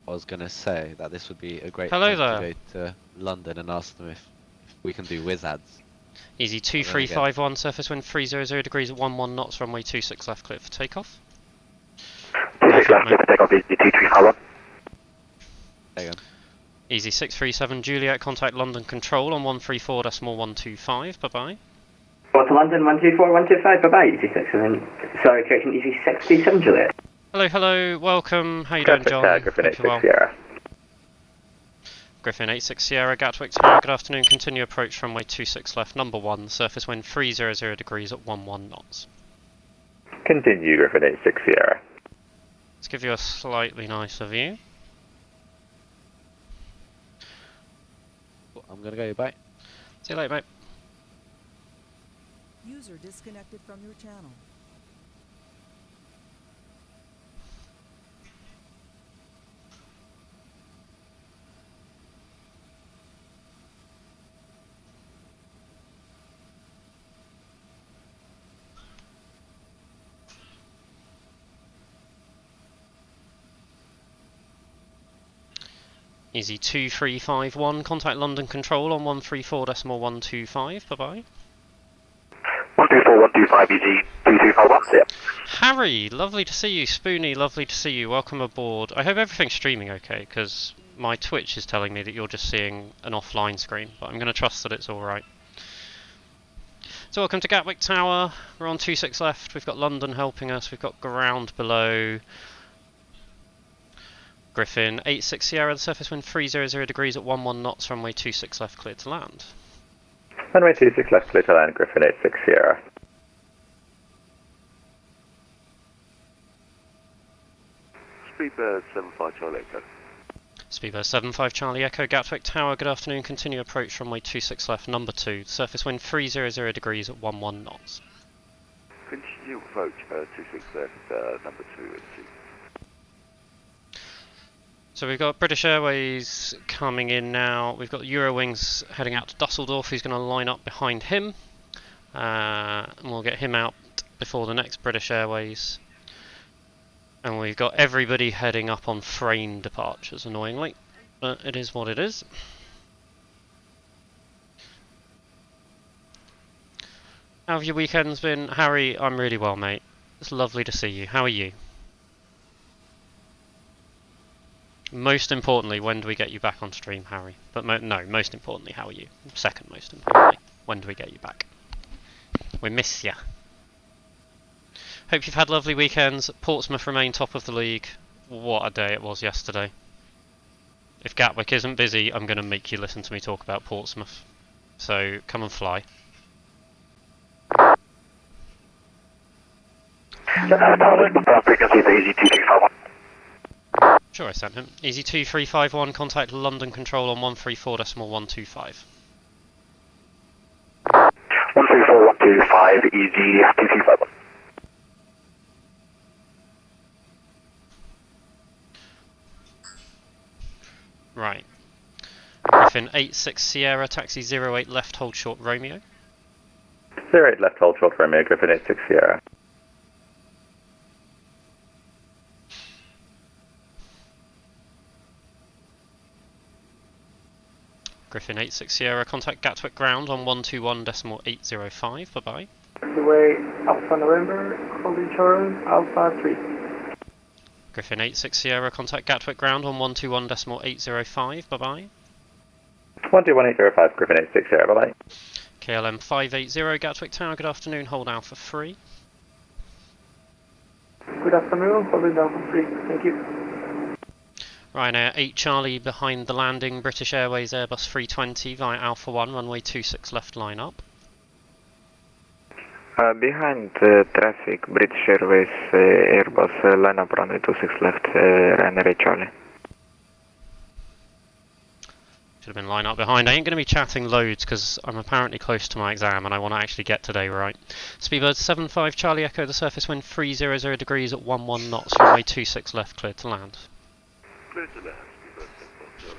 I was going to say that this would be a great Hello time to there. go to London and ask them if we can do whiz ads. Easy But then again, 2351, surface wind 300 degrees at 11 knots, runway 26 left, clear for takeoff. 26 left, clear for takeoff, easy 2351. again. Easy 637, Juliet, contact London Control on 134.125, bye bye. Go to London 124.125, bye bye, easy 6, and then, sorry, correction, easy 637, Juliet. Hello, welcome, how you doing, John? Griffin Hope 86 you're well. Sierra. Griffin 86 Sierra, Gatwick Tower, good afternoon, continue approach runway 26 left, number 1, surface wind 300 degrees at 11 knots. Continue, Griffin 86 Sierra. Let's give you a slightly nicer view. I'm going to go, bye. See you later, mate. User disconnected from your channel. Easy 2351, contact London Control on 134.125, bye bye. 124.125, easy 2351, yeah. Harry, lovely to see you. Spoony, lovely to see you. Welcome aboard. I hope everything's streaming okay, because my Twitch is telling me that you're just seeing an offline screen, but I'm going to trust that it's alright. So welcome to Gatwick Tower. We're on 26 left. We've got London helping us. We've got ground below. Griffin 86 Sierra, the surface wind 300 degrees at 11 knots, runway 26 left, clear to land. Runway 26 left, clear to land, Griffin 86 Sierra. Speedbird 75 Charlie Echo. Speedbird 75 Charlie Echo, Gatwick Tower, good afternoon, continue approach runway 26 left, number 2, surface wind 300 degrees at 11 knots. Continue approach 26 left, number 2 and 2. So we've got British Airways coming in now. We've got Eurowings heading out to Dusseldorf. He's going to line up behind him. And we'll get him out before the next British Airways. And we've got everybody heading up on Frayne departures, annoyingly. But it is what it is. How have your weekends been? Harry, I'm really well, mate. It's lovely to see you. How are you? Most importantly, when do we get you back on stream, Harry? But no, most importantly, how are you? Second most importantly, when do we get you back? We miss ya. Hope you've had lovely weekends. Portsmouth remain top of the league. What a day it was yesterday. If Gatwick isn't busy, I'm going to make you listen to me talk about Portsmouth. So, come and fly. Frequency is easy 2351. Sure, I sent him. Easy 2351, contact London Control on 134.125. 134.125, easy 2351. Right. Griffin 86 Sierra, taxi 08 left, hold short Romeo. 08 left, hold short Romeo, Griffin 86 Sierra. Griffin 86 Sierra, contact Gatwick ground on 121.805, bye bye. Way Alpha November, holding turn, Alpha 3. Griffin 86 Sierra, contact Gatwick ground on 121.805, bye bye. 121.805, Griffin 86 Sierra, bye bye. KLM 580 Gatwick Tower, good afternoon, hold Alpha 3. Good afternoon, holding Alpha 3, thank you. Ryanair 8 Charlie behind the landing, British Airways Airbus 320 via Alpha 1, runway 26 left line up. Behind traffic, British Airways Airbus line up runway 26 left, Ryanair 8 Charlie. Should have been line up behind. I ain't going to be chatting loads because I'm apparently close to my exam and I want to actually get today right. Speedbird 75 Charlie Echo, the surface wind 300 degrees at 11 knots, runway 26 left, clear to land. Clear to land, Speedbird 75 Charlie.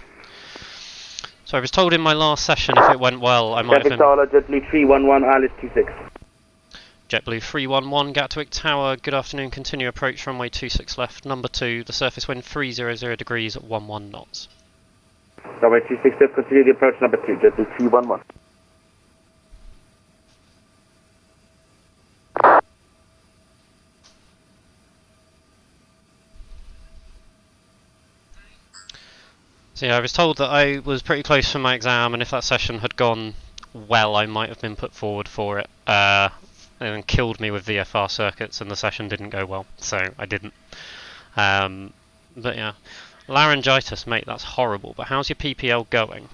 So I was told in my last session if it went well I might have been... JetBlue 311, Alice 26. JetBlue 311 Gatwick Tower, good afternoon, continue approach runway 26 left, number 2, the surface wind 300 degrees at 11 knots. Runway 26 left, continue the approach number 2, JetBlue 311. So yeah, I was told that I was pretty close for my exam, and if that session had gone well, I might have been put forward for it. And killed me with VFR circuits, and the session didn't go well, so I didn't. But yeah, laryngitis, mate, that's horrible. But how's your PPL going?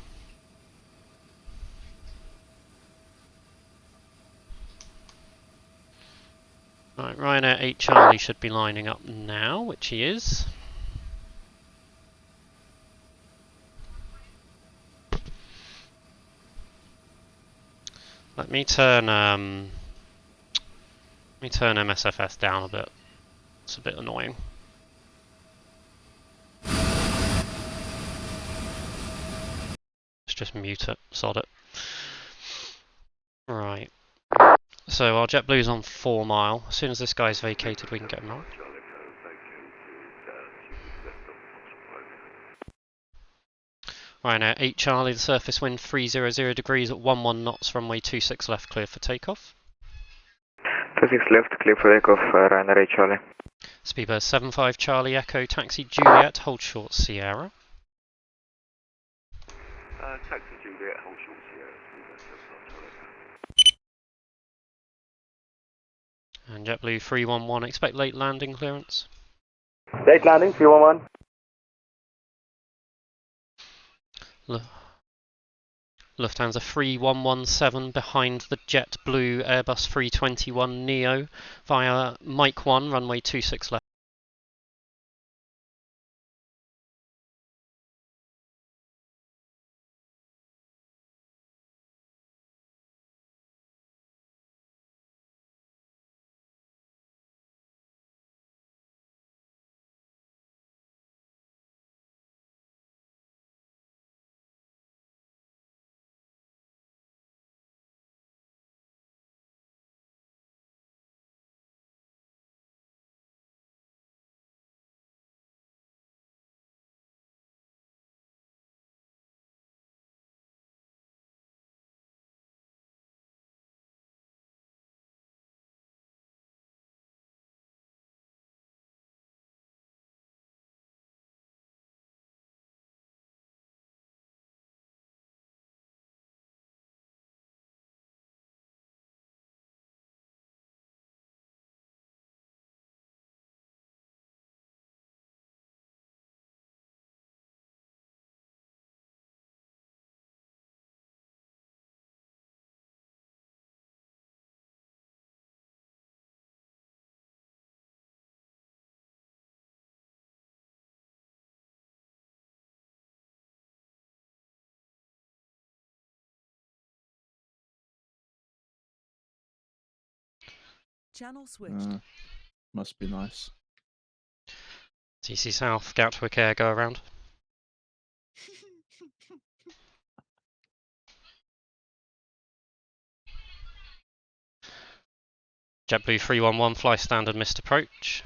Right, Ryanair 8 Charlie should be lining up now, which he is. Let me turn MSFS down a bit. It's a bit annoying. Let's just mute it, sod it. Right. So our JetBlue's on 4 mile. As soon as this guy's vacated, we can get him out. Ryanair 8 Charlie, the surface wind 300 degrees at 11 knots, runway 26 left, clear for takeoff. 26 left, clear for takeoff, Ryanair 8 Charlie. Speedbird 75 Charlie Echo, taxi Juliet, hold short Sierra. Taxi Juliet, hold short Sierra, Speedbird 75 Charlie. And JetBlue 311, expect late landing clearance. Late landing, 311. Lufthansa 3117 behind the JetBlue Airbus 321 Neo via Mike 1, runway 26 left. Channel switched. Must be nice. TC South, Gatwick Air, go around. JetBlue 311, fly standard, missed approach.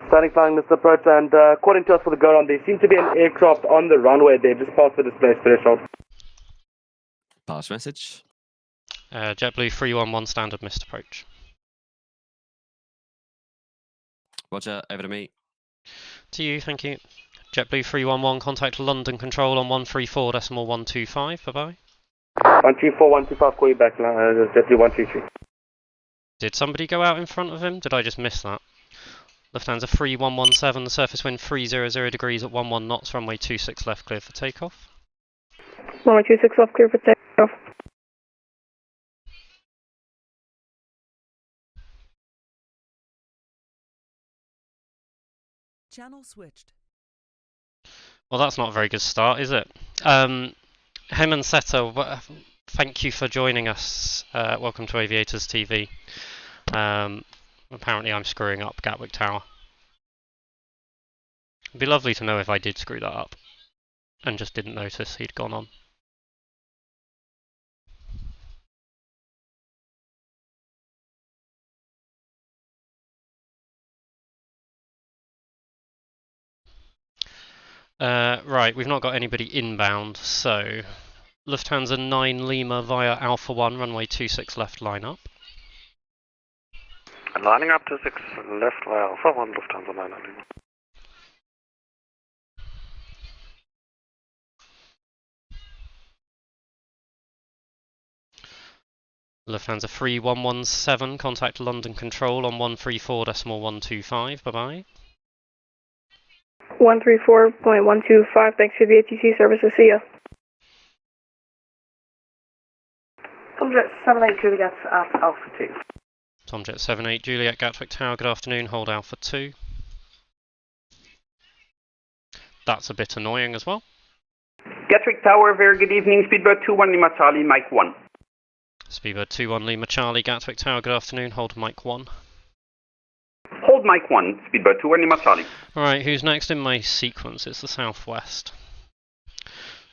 Standing flying, Mr. Approach, and according to us for the go on, there seems to be an aircraft on the runway there, just past the display threshold. Pass message. JetBlue 311, standard, missed approach. Roger, over to me. To you, thank you. JetBlue 311, contact London Control on 134.125, bye-bye. 134, 125, call you back, JetBlue 123. Did somebody go out in front of him? Did I just miss that? Lufthansa 3117, the surface wind 300 degrees at 11 knots, runway 26 left, clear for takeoff. Runway 26 off, clear for takeoff. Channel switched. Well, that's not a very good start, is it? Heyman Setter, thank you for joining us. Welcome to Aviators TV. Apparently I'm screwing up Gatwick Tower. It'd be lovely to know if I did screw that up and just didn't notice he'd gone on. Right, we've not got anybody inbound, so Lufthansa 9 Lima via Alpha 1, runway 26 left, line up. Lining up to 6 left via Alpha 1, Lufthansa 9 Lima. Lufthansa 3117, contact London Control on 134.125, bye bye. 134.125, thanks for the ATC services, see ya. Tomjet 78 Juliet at Alpha 2. Tomjet 78 Juliet Gatwick Tower, good afternoon, hold Alpha 2. That's a bit annoying as well. Gatwick Tower, very good evening, Speedbird 21 Lima Charlie, Mike 1. Speedbird 21 Lima Charlie, Gatwick Tower, good afternoon, hold Mike 1. Hold Mike 1, Speedbird 21 Lima Charlie. Alright, who's next in my sequence? It's the Southwest.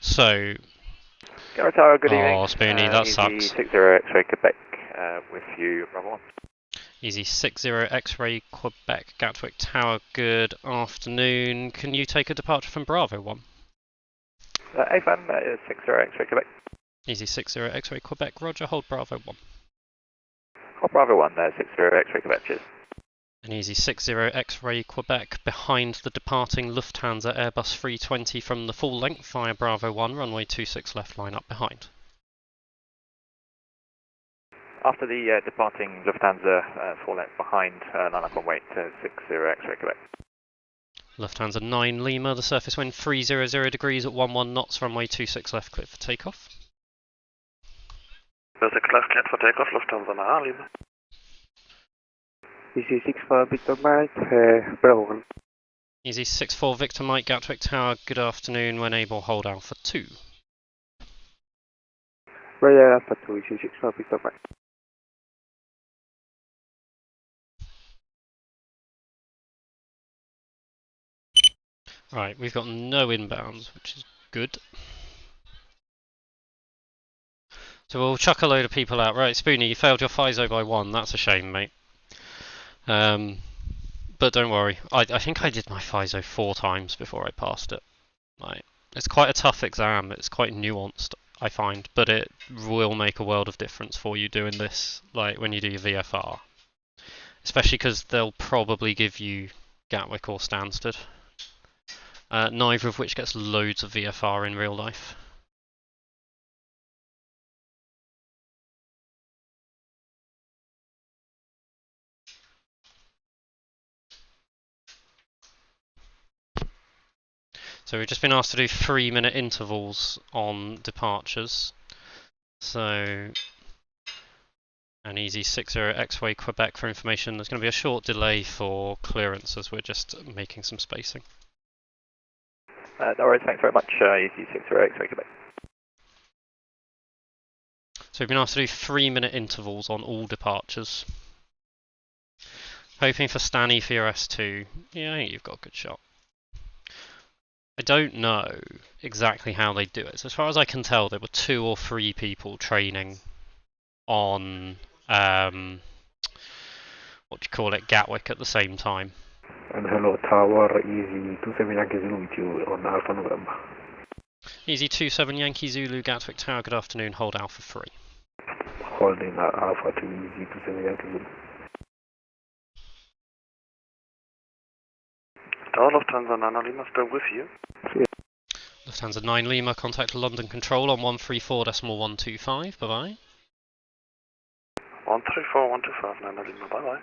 So... Gatwick Tower, good evening. Oh, Spoonie, that sucks. 60 X-ray Quebec with you, Bravo 1. Easy 60 X-ray Quebec, Gatwick Tower, good afternoon. Can you take a departure from Bravo 1? A-Fan, 60 X-ray Quebec. Easy 60 X-ray Quebec, roger, hold Bravo 1. Hold Bravo 1, 60 X-ray Quebec, cheers. An easy 60 X-ray Quebec behind the departing Lufthansa Airbus 320 from the full length via Bravo 1, runway 26 left, line up behind. After the departing Lufthansa full length behind, line up and wait to 60 X-ray Quebec. Lufthansa 9 Lima, the surface wind 300 degrees at 11 knots, runway 26 left, clear for takeoff. 26 left, cleared for takeoff, Lufthansa 9 Lima. Easy 64 Victor Mike, Bravo 1. Easy 64 Victor Mike, Gatwick Tower, good afternoon, when able hold Alpha 2. Roger Alpha 2, Easy 64 Victor Mike. Right, we've got no inbounds, which is good. So we'll chuck a load of people out. Right, Spoonie, you failed your FISO by 1, that's a shame, mate. But don't worry, I think I did my FISO 4 times before I passed it. Like, it's quite a tough exam, it's quite nuanced, I find, but it will make a world of difference for you doing this, like when you do your VFR. Especially because they'll probably give you Gatwick or Stansted. Neither of which gets loads of VFR in real life. So we've just been asked to do 3-minute intervals on departures. So an easy 60 X-Way Quebec for information. There's going to be a short delay for clearance as we're just making some spacing. No worries, thanks very much, Easy 60 X-Ray Quebec. So we've been asked to do 3-minute intervals on all departures. Hoping for Stanny for your S2. Yeah, I think you've got a good shot. I don't know exactly how they do it. So as far as I can tell, there were 2 or 3 people training on what do you call it, Gatwick at the same time. And hello Tower, Easy 27 Yankee Zulu with you on Alpha November. Easy 27 Yankee Zulu, Gatwick Tower, good afternoon, hold Alpha 3. Holding Alpha 2, Easy 27 Yankee Zulu. Tower, Lufthansa 9 Lima, still with you. Lufthansa 9 Lima, contact London Control on 134.125, bye bye. 134.125, 9 Lima, bye bye.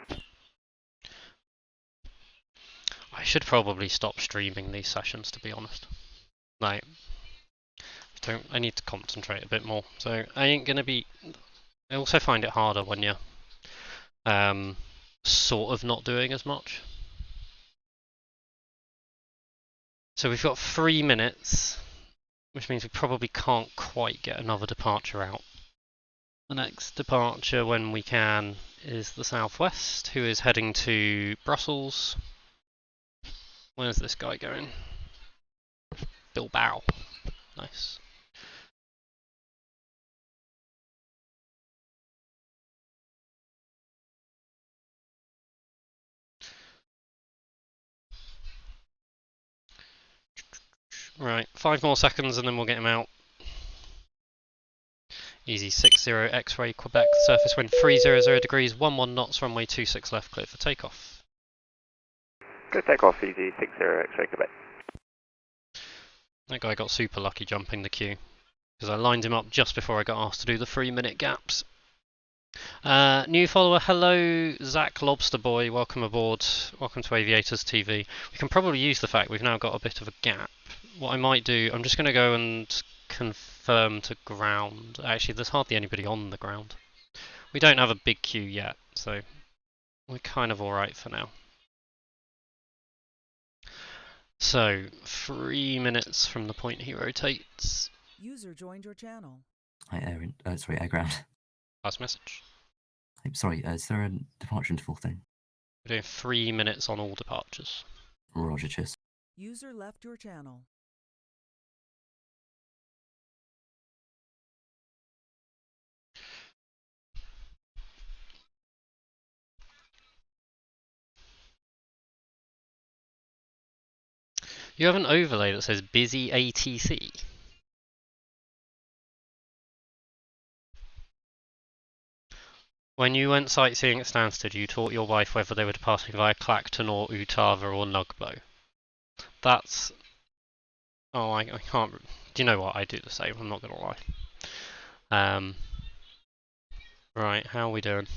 I should probably stop streaming these sessions, to be honest. Like, I need to concentrate a bit more. So I ain't gonna be. I also find it harder when you're sort of not doing as much. So we've got 3 minutes, which means we probably can't quite get another departure out. The next departure, when we can, is the Southwest, who is heading to Brussels. Where's this guy going? Bilbao. Nice. Right, 5 more seconds and then we'll get him out. Easy 60 X-ray Quebec, surface wind 300 degrees, 11 knots, runway 26 left, clear for takeoff. Good takeoff, easy 60 X-ray Quebec. That guy got super lucky jumping the queue, because I lined him up just before I got asked to do the 3-minute gaps. New follower, hello, Zach Lobster Boy, welcome aboard, welcome to Aviators TV. We can probably use the fact we've now got a bit of a gap. What I might do, I'm just going to go and confirm to ground. Actually, there's hardly anybody on the ground. We don't have a big queue yet, so we're kind of alright for now. So, 3 minutes from the point he rotates. User joined your channel. Hi, Aaron. Sorry, air ground. Last message. I'm sorry, is there a departure interval thing? We're doing 3 minutes on all departures. Roger, cheers. User left your channel. You have an overlay that says busy ATC. When you went sightseeing at Stansted, you taught your wife whether they were departing via Clacton or Ottawa or Nugbo. That's... Oh, I can't... Do you know what? I do the same, I'm not going to lie. Right, how are we doing?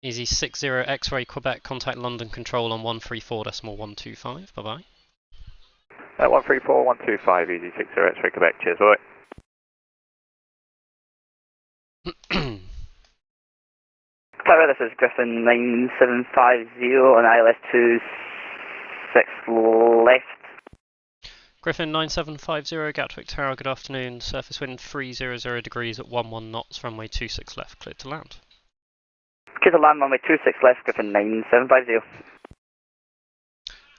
Easy 60 X-ray Quebec, contact London Control on 134.125, bye-bye. 134.125, easy 60 X-ray Quebec, cheers, boy. Tower, this is Griffin 9750 on ILS 26 left. Griffin 9750, Gatwick Tower, good afternoon. Surface wind 300 degrees at 11 knots, runway 26 left, cleared to land. Clear to land, runway 26 left, Griffin 9750.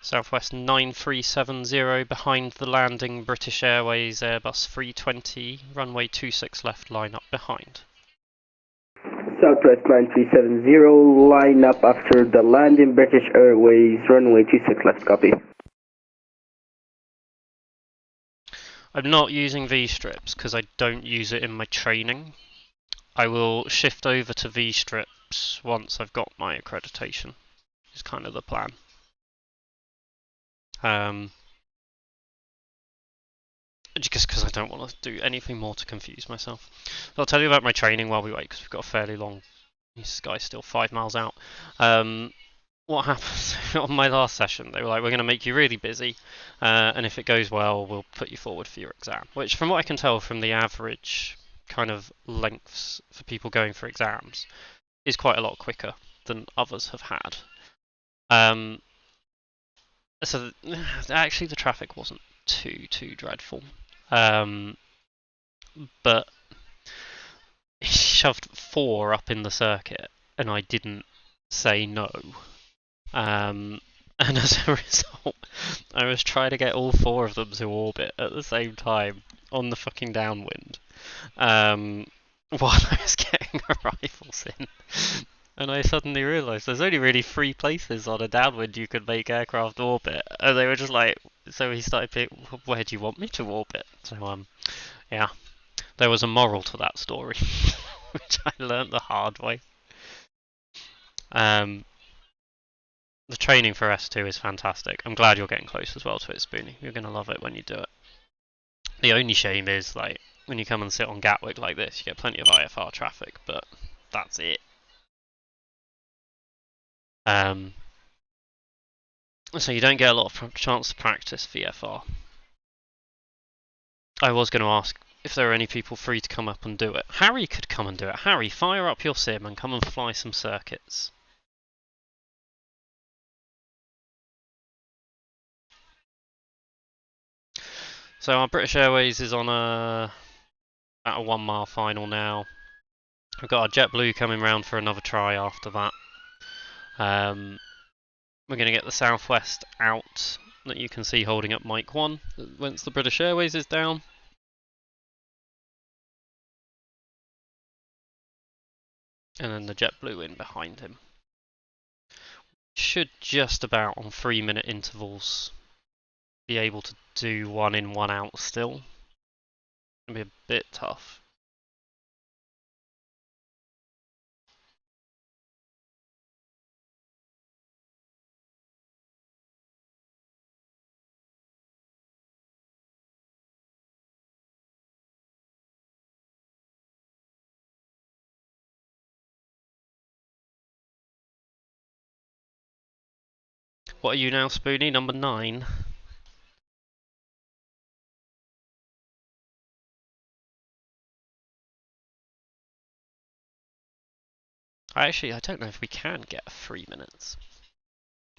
Southwest 9370, behind the landing, British Airways Airbus 320, runway 26 left, line up behind. Southwest 9370, line up after the landing, British Airways, runway 26 left, copy. I'm not using V-strips because I don't use it in my training. I will shift over to V-strips once I've got my accreditation, is kind of the plan. Just because I don't want to do anything more to confuse myself. So I'll tell you about my training while we wait, because we've got a fairly long... This guy's still 5 miles out. What happens on my last session, they were like, we're going to make you really busy, and if it goes well, we'll put you forward for your exam. Which, from what I can tell from the average kind of lengths for people going for exams, is quite a lot quicker than others have had. So actually the traffic wasn't too dreadful, but he shoved 4 up in the circuit and I didn't say no, and as a result I was trying to get all 4 of them to orbit at the same time on the fucking downwind, while I was getting arrivals in. And I suddenly realised there's only really 3 places on a downwind you could make aircraft orbit, and they were just like, so he started being, where do you want me to orbit? So yeah, there was a moral to that story, which I learnt the hard way. The training for S2 is fantastic. I'm glad you're getting close as well to it, Spoonie. You're going to love it when you do it. The only shame is, like, when you come and sit on Gatwick like this, you get plenty of IFR traffic, but that's it. So you don't get a lot of chance to practice VFR. I was going to ask if there are any people free to come up and do it. Harry could come and do it. Harry, fire up your sim and come and fly some circuits. So our British Airways is on about a 1 mile final now. We've got our JetBlue coming round for another try after that. We're going to get the Southwest out that you can see holding up Mike 1 once the British Airways is down. And then the JetBlue in behind him. Should just about on 3-minute intervals be able to do 1 in, 1 out still. It'll be a bit tough. What are you now, Spoonie? Number 9? I don't know if we can get 3 minutes.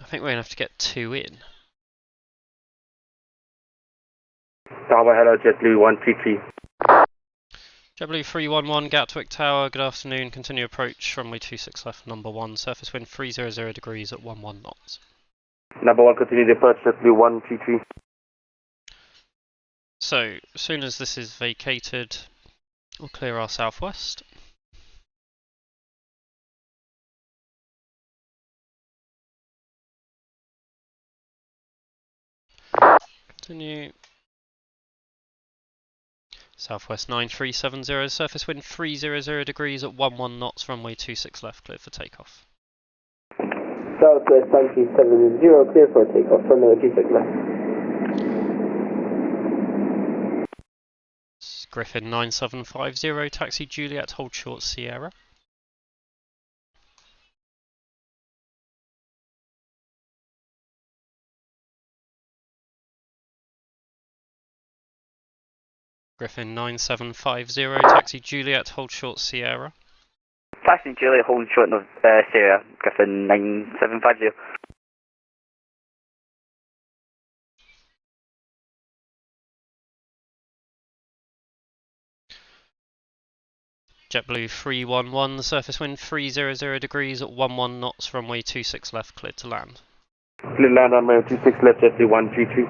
I think we're going to have to get 2 in. Tower, hello, JetBlue 133. JetBlue 311, Gatwick Tower, good afternoon. Continue approach, runway 26 left, number 1. Surface wind 300 degrees at 11 knots. Number 1, continue departure, JetBlue 133. So, as soon as this is vacated, we'll clear our southwest. Continue. Southwest 9370, surface wind 300 degrees at 11 knots, runway 26 left, clear for takeoff. Southwest 9370, clear for takeoff, runway 26 left. Griffin 9750, taxi Juliet, hold short Sierra. Griffin 9750, taxi Juliet, hold short Sierra. Taxi Juliet, hold short Sierra, Griffin 9750. JetBlue 311, surface wind 300 degrees at 11 knots, runway 26 left, cleared to land. Clear land, runway 26 left, JetBlue 133.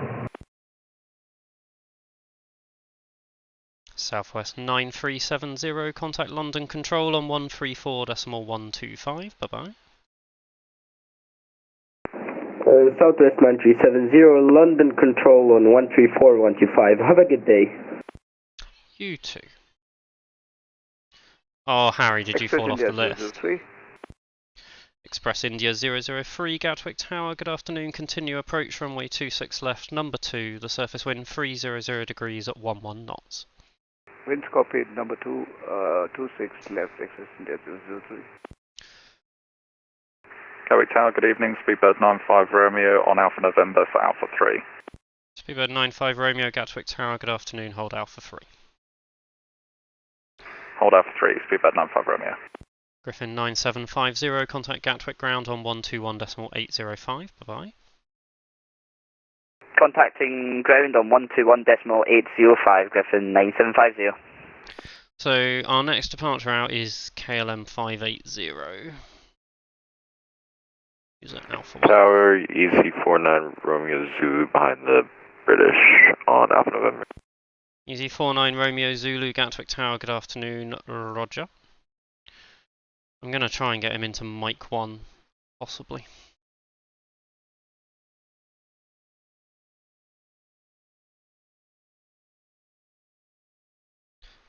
Southwest 9370, contact London Control on 134.125, bye-bye. Southwest 9370, London Control on 134.125. Have a good day. You too. Oh, Harry, did you fall off the list? Express India 003, Gatwick Tower, good afternoon. Continue approach, runway 26 left, number 2. The surface wind 300 degrees at 11 knots. Winds copied, number 2, 26 left, Express India 003. Gatwick Tower, good evening. Speedbird 95 Romeo on Alpha November for Alpha 3. Speedbird 95 Romeo, Gatwick Tower, good afternoon. Hold Alpha 3. Hold Alpha 3, Speedbird 95 Romeo. Griffin 9750, contact Gatwick ground on 121.805, bye-bye. Contacting ground on 121.805, Griffin 9750. So our next departure out is KLM 580. Is it Alpha 1? Tower, EC49 Romeo Zulu behind the British on Alpha November. Easy 49 Romeo Zulu, Gatwick Tower, good afternoon, roger. I'm going to try and get him into Mike 1, possibly.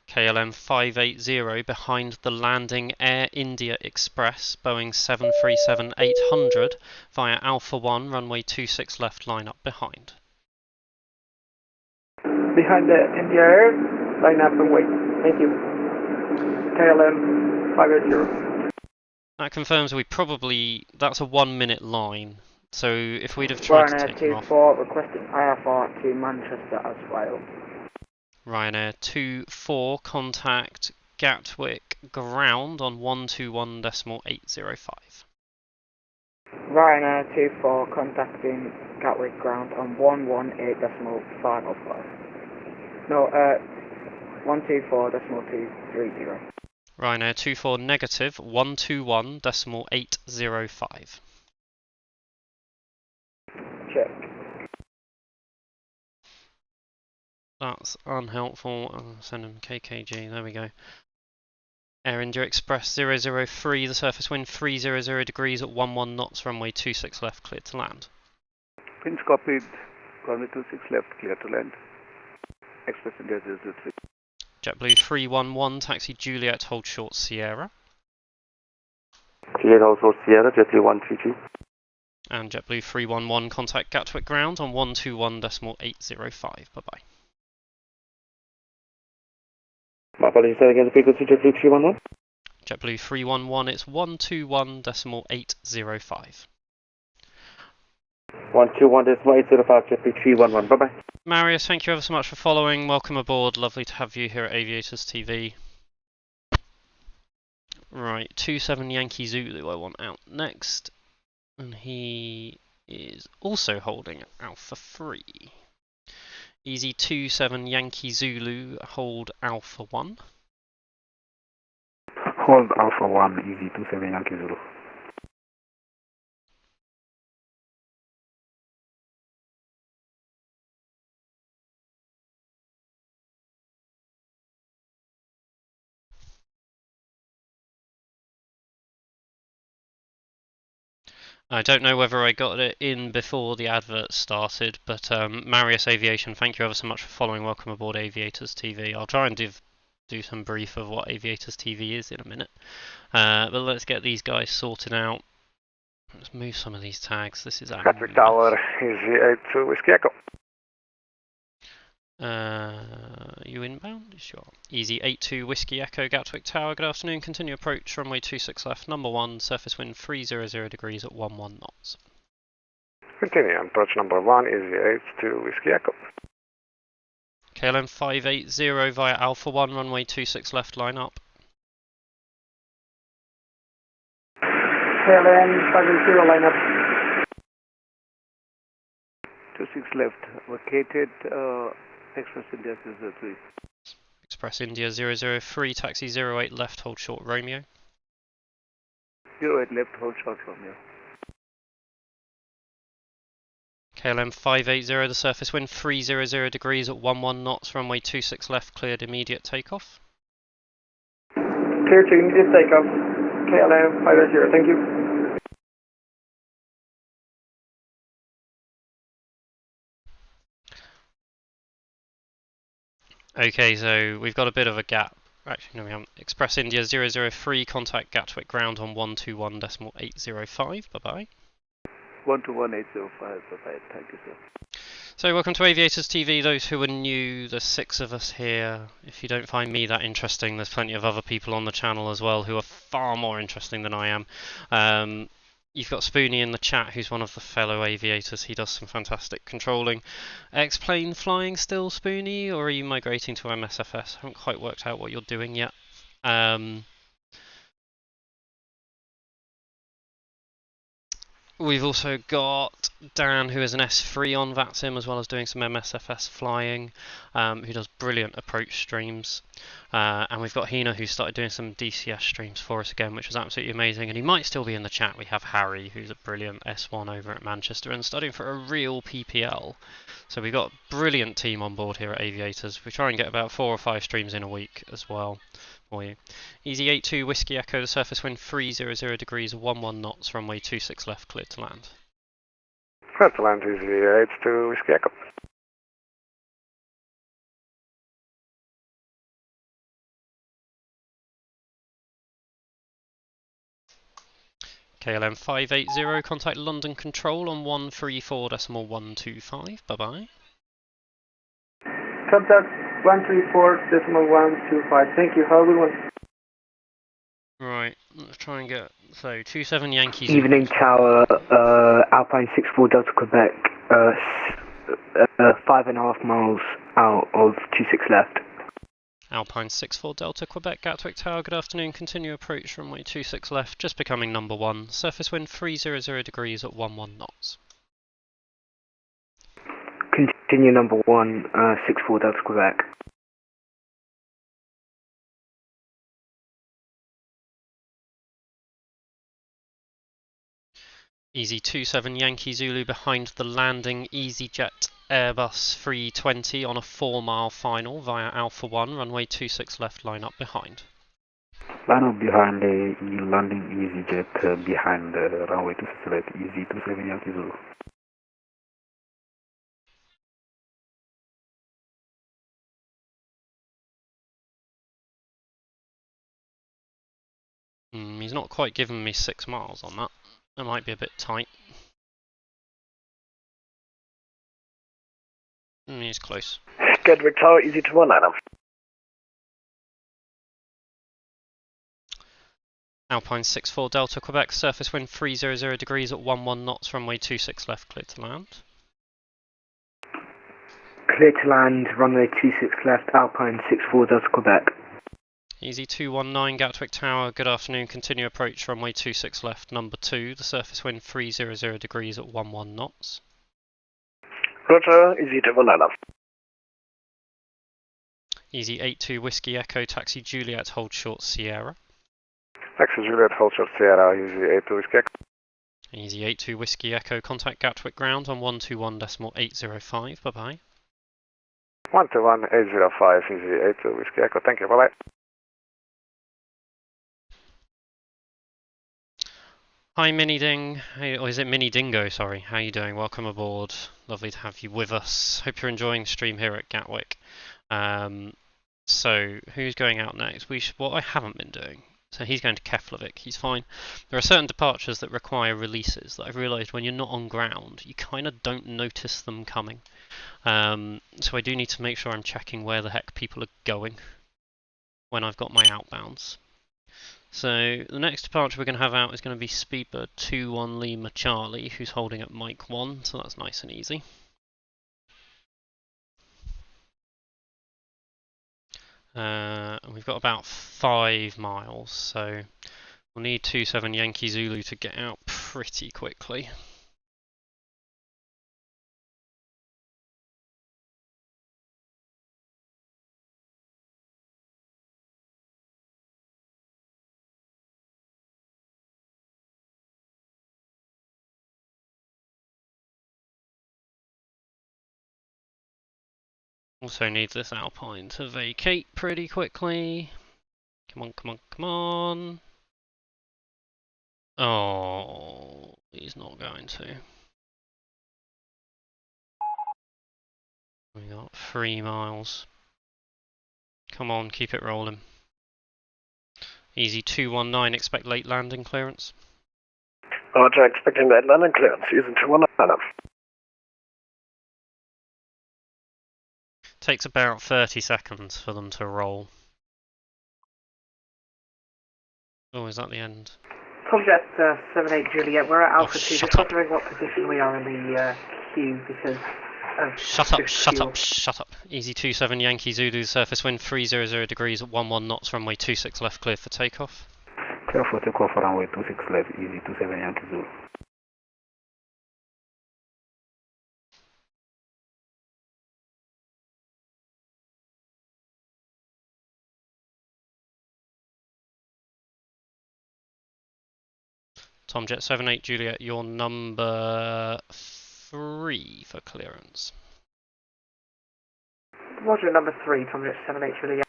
KLM 580 behind the landing Air India Express, Boeing 737-800 via Alpha 1, runway 26 left, line up behind. Behind the India Air, line up and wait. Thank you. KLM 580. That confirms that's a 1 minute line, so if we'd have tried to take him off... Ryanair 24 requesting IFR to Manchester as well. Ryanair 24, contact Gatwick ground on 121.805. Ryanair 24 contacting Gatwick ground on 118.505. No, 124.230. Ryanair 24 negative 121.805. Check. That's unhelpful. I'll send him KKG. There we go. Air India Express 003. The surface wind 300 degrees at 11 knots. Runway 26 left. Cleared to land. Winds copied, Runway 26 left, clear to land. Express India 003. JetBlue 311, taxi Juliet, hold short Sierra. Juliet, hold short Sierra, JetBlue 132. And JetBlue 311, contact Gatwick ground on 121.805. Bye-bye. My apologies, say again the frequency, JetBlue 311? JetBlue 311, it's 121.805. 121.805, JetBlue 311, bye-bye. Marius, thank you ever so much for following. Welcome aboard. Lovely to have you here at Aviators TV. Right, 27 Yankee Zulu I want out next. And he is also holding Alpha 3. Easy 27 Yankee Zulu, hold Alpha 1. Hold Alpha 1, easy 27 Yankee Zulu. I don't know whether I got it in before the advert started, but Marius Aviation, thank you ever so much for following. Welcome aboard Aviators TV. I'll try and do some brief of what Aviators TV is in a minute. But let's get these guys sorted out. Let's move some of these tags. This is Gatwick Tower, easy 82 Whiskey Echo. You inbound? Sure. Easy 82 Whiskey Echo, Gatwick Tower. Good afternoon. Continue approach, runway 26 left, number 1, surface wind 300 degrees at 11 knots. Continue, approach number 1, easy 82 Whiskey Echo. KLM 580 via Alpha 1, runway 26 left, line up. KLM 580, line up. 26 left, vacated, Express India 003. Express India 003, taxi 08 left, hold short Romeo. 08 left, hold short Romeo. KLM 580, the surface wind 300 degrees at 11 knots, runway 26 left, cleared immediate takeoff. Clear to immediate takeoff. KLM 580, thank you. Okay, so we've got a bit of a gap. Actually, no, we haven't. Express India 003, contact Gatwick ground on 121.805. Bye-bye. 121.805, bye-bye. Thank you, sir. So welcome to Aviators TV. Those who are new, there's 6 of us here. If you don't find me that interesting, there's plenty of other people on the channel as well who are far more interesting than I am. You've got Spoonie in the chat, who's one of the fellow aviators. He does some fantastic controlling. X-plane flying still, Spoonie, or are you migrating to MSFS? I haven't quite worked out what you're doing yet. We've also got Dan, who is an S3 on VATSIM, as well as doing some MSFS flying, who does brilliant approach streams. And we've got Hina, who started doing some DCS streams for us again, which was absolutely amazing. And he might still be in the chat. We have Harry, who's a brilliant S1 over at Manchester and studying for a real PPL. So we've got a brilliant team on board here at Aviators. We try and get about 4 or 5 streams in a week as well for you. Easy 82 Whiskey Echo, the surface wind 300 degrees, 11 knots, runway 26 left, cleared to land. Cleared to land, easy 82 Whiskey Echo. KLM 580, contact London Control on 134.125, bye-bye. Contact 134.125, thank you, have a good one. Right, let's try and get, so 27 Yankees. Evening Tower, Alpine 64 Delta Quebec, 5.5 miles out of 26 left. Alpine 64 Delta Quebec, Gatwick Tower, good afternoon. Continue approach runway 26 left, just becoming number 1. Surface wind 300 degrees at 11 knots. Continue number 1, 64 Delta Quebec. Easy 27 Yankee Zulu behind the landing EasyJet Airbus 320 on a 4-mile final via Alpha 1, runway 26 left, line up behind. Line up behind the landing EasyJet behind the runway 26 left, easy 27 Yankee Zulu. He's not quite given me 6 miles on that. That might be a bit tight. He's close. Gatwick Tower, easy to 19. Alpine 64 Delta Quebec, surface wind 300 degrees at 11 knots, runway 26 left, clear to land. Clear to land, runway 26 left, Alpine 64 Delta Quebec. Easy 219 Gatwick Tower, good afternoon, continue approach, runway 26 left, number 2, the surface wind 300 degrees at 11 knots. Roger, easy to 19. Easy 82 Whiskey Echo, taxi Juliet, hold short Sierra. Taxi Juliet, hold short Sierra, easy 82 Whiskey Echo. Easy 82 Whiskey Echo, contact Gatwick ground on 121.805, bye bye. 121.805, easy 82 Whiskey Echo, thank you, bye bye. Hi Mini Ding, or is it Mini Dingo, sorry, how are you doing? Welcome aboard, lovely to have you with us. Hope you're enjoying the stream here at Gatwick. So, who's going out next? What I haven't been doing. So he's going to Keflavik, he's fine. There are certain departures that require releases that I've realised when you're not on ground, you kind of don't notice them coming. So I do need to make sure I'm checking where the heck people are going when I've got my outbounds. So the next departure we're going to have out is going to be Speedbird 21 Lima Charlie, who's holding at Mike 1, so that's nice and easy. And we've got about 5 miles, so we'll need 27 Yankee Zulu to get out pretty quickly. Also need this Alpine to vacate pretty quickly. Come on, come on, come on. Oh, he's not going to. We got 3 miles. Come on, keep it rolling. Easy 219, expect late landing clearance. Roger, expecting late landing clearance, easy 219. Takes about 30 seconds for them to roll. Oh, is that the end? Tomjet 78 Juliet, we're at Alpha 2, shut just up. wondering what position we are in the queue because of Shut up, shut fuel. up, shut up. Easy 27 Yankee Zulu, surface wind 300 degrees at 11 knots, runway 26 left, clear for takeoff. Clear for takeoff, runway 26 left, easy 27 Yankee Zulu. Tomjet 78 Juliet, you're number 3 for clearance. Roger, number 3, Tomjet 78 Juliet.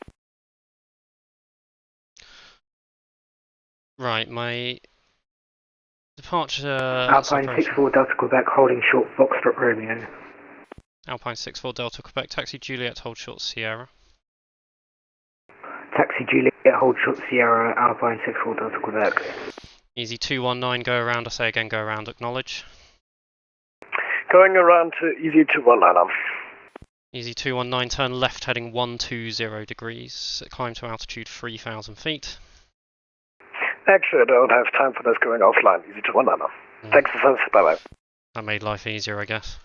Right, my departure... Alpine 64 Delta Quebec, holding short Foxtrot Romeo. Alpine 64 Delta Quebec, taxi Juliet, hold short Sierra. Taxi Juliet, hold short Sierra, Alpine 64 Delta Quebec. Easy 219, go around, I say again, go around, acknowledge. Going around to easy 219. Easy 219, turn left heading 120 degrees, climb to altitude 3,000 feet. Actually, I don't have time for this going offline, easy 219. Thanks for service, bye bye. That made life easier, I guess.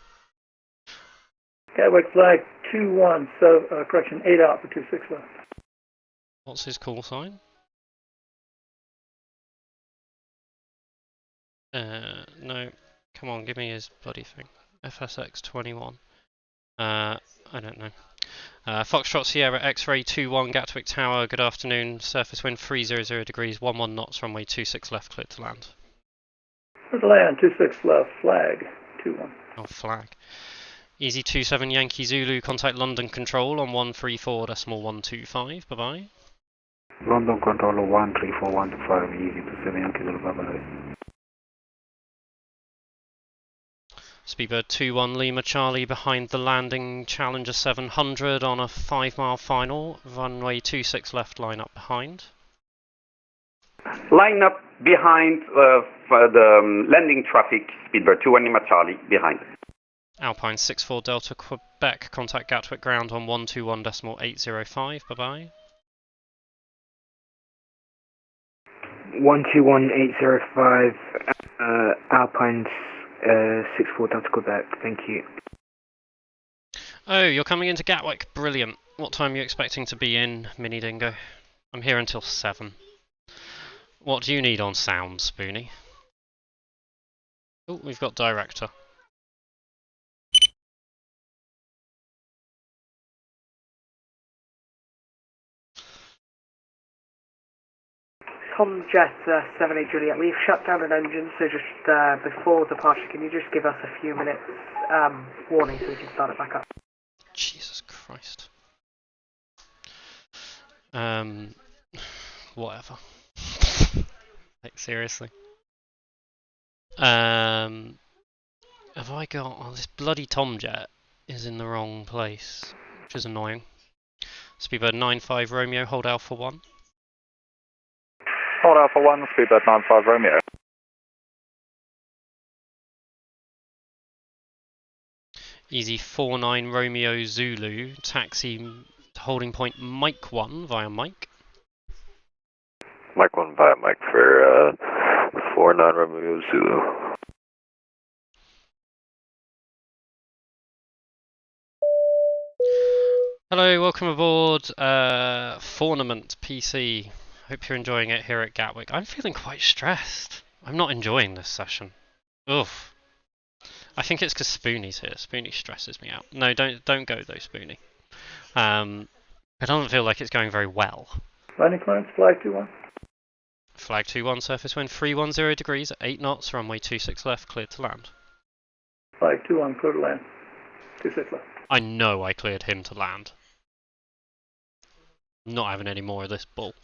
Gatwick flag 21, so correction, 8 out for 26 left. What's his call sign? No, come on, give me his bloody thing. FSX 21. I don't know. Foxtrot Sierra X-ray 21 Gatwick Tower, good afternoon. Surface wind 300 degrees, 11 knots, runway 26 left, clear to land. Clear to land, 26 left, flag 21. Oh, flag. Easy 27 Yankee Zulu, contact London Control on 134.125, bye bye. London Control 134.125, easy 27 Yankee Zulu, bye bye. Speedbird 21 Lima Charlie behind the landing, Challenger 700 on a 5 mile final, runway 26 left, line up behind. Line up behind the landing traffic, speedbird 21 Lima Charlie, behind. Alpine 64 Delta Quebec, contact Gatwick ground on 121.805, bye-bye. 121.805, Alpine 64 Delta Quebec, thank you. Oh, you're coming into Gatwick, brilliant. What time are you expecting to be in, Mini Dingo? I'm here until 7. What do you need on sound, Spoonie? Oh, we've got director. Comjet 78 Juliet, we've shut down an engine, so just before departure, can you just give us a few minutes warning so we can start it back up? Jesus Christ. Whatever. Like, seriously. Have I got... Oh, this bloody Tomjet is in the wrong place, which is annoying. Speedbird 95 Romeo, hold Alpha 1. Hold Alpha 1, speedbird 95 Romeo. Easy 49 Romeo Zulu, taxi holding point Mike 1 via Mike. Mike 1 via Mike for 49 Romeo Zulu. Hello, welcome aboard Fornament PC. Hope you're enjoying it here at Gatwick. I'm feeling quite stressed. I'm not enjoying this session. Oof. I think it's because Spoonie's here. Spoonie stresses me out. No, don't go though, Spoonie. It doesn't feel like it's going very well. Landing clearance, flag 21. Flag 21, surface wind 310 degrees at 8 knots, runway 26 left, cleared to land. Flag 21, clear to land. 26 left. I know I cleared him to land. I'm not having any more of this bull.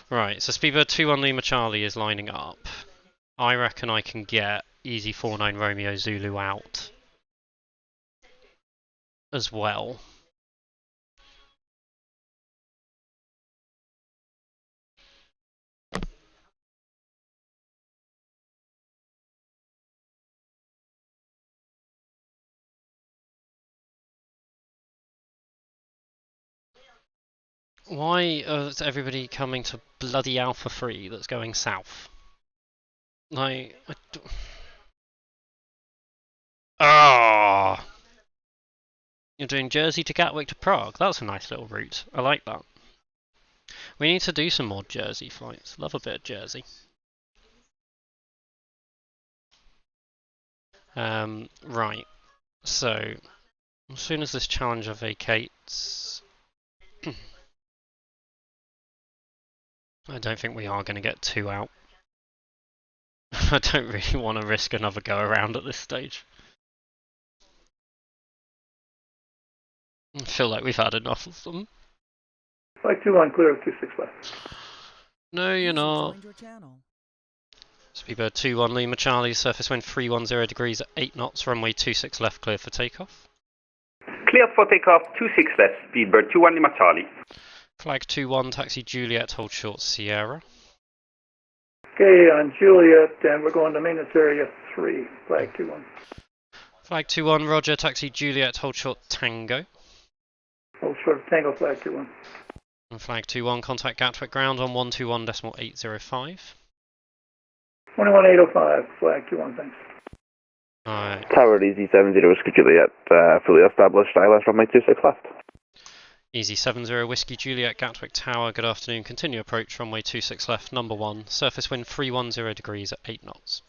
Right, so Speedbird 21 Lima Charlie is lining up. I reckon I can get Easy 49 Romeo Zulu out as well. Why is everybody coming to bloody Alpha 3 that's going south? Like, ah! You're doing Jersey to Gatwick to Prague. That's a nice little route. I like that. We need to do some more Jersey flights. Love a bit of Jersey. Right. So, as soon as this Challenger vacates... I don't think we are going to get 2 out. I don't really want to risk another go around at this stage. I feel like we've had enough of them. Flag 21, clear of 26 left. No, you're not. Speedbird 21 Lima Charlie, surface wind 310 degrees at 8 knots, runway 26 left, clear for takeoff. Cleared for takeoff, 26 left, speedbird 21 Lima Charlie. Flag 21, taxi Juliet, hold short Sierra. Okay, on Juliet, and we're going to maintenance area 3, flag 21. Flag 21, roger, taxi Juliet, hold short Tango. Hold short Tango, flag 21. And flag 21, contact Gatwick ground on 121.805. 21805, flag 21, thanks. Alright. Tower Easy 70 Whiskey Juliet, fully established, ILS runway 26 left. Easy 70 Whiskey Juliet, Gatwick Tower, good afternoon, continue approach, runway 26 left, number 1, surface wind 310 degrees at 8 knots.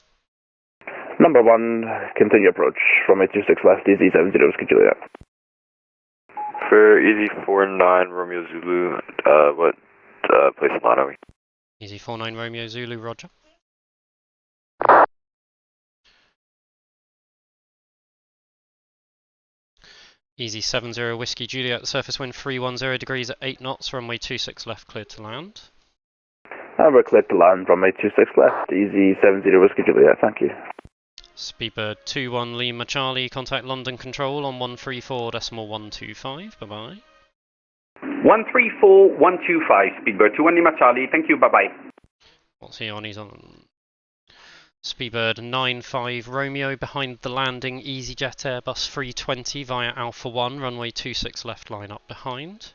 Number 1, continue approach, runway 26 left, Easy 70 Whiskey Juliet. For Easy 49 Romeo Zulu, what place in line are we? Easy 49 Romeo Zulu, roger. Easy 70 Whiskey Juliet, surface wind 310 degrees at 8 knots, runway 26 left, cleared to land. We're cleared to land, runway 26 left, Easy 70 Whiskey Juliet, thank you. Speedbird 21 Lima Charlie, contact London Control on 134.125, bye bye. 134.125, speedbird 21 Lima Charlie, thank you, bye bye. What's he on? He's on Speedbird 95 Romeo behind the landing, EasyJet Airbus 320 via Alpha 1, runway 26 left, line up behind.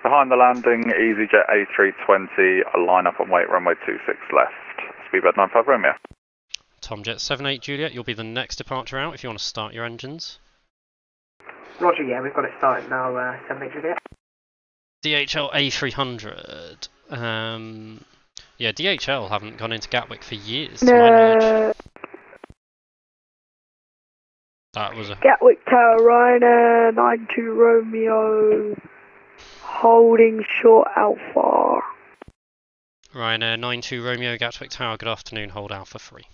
Behind the landing, EasyJet A320, line up and wait, runway 26 left. Speedbird 95 Romeo. Tomjet 78 Juliet, you'll be the next departure out if you want to start your engines. Roger, yeah, we've got it started now, 78 Juliet. DHL A300. Yeah, DHL haven't gone into Gatwick for years, to my knowledge. That was a... Gatwick Tower, Ryanair, 92 Romeo, holding short Alpha. Ryanair 92 Romeo, Gatwick Tower, good afternoon, hold Alpha 3.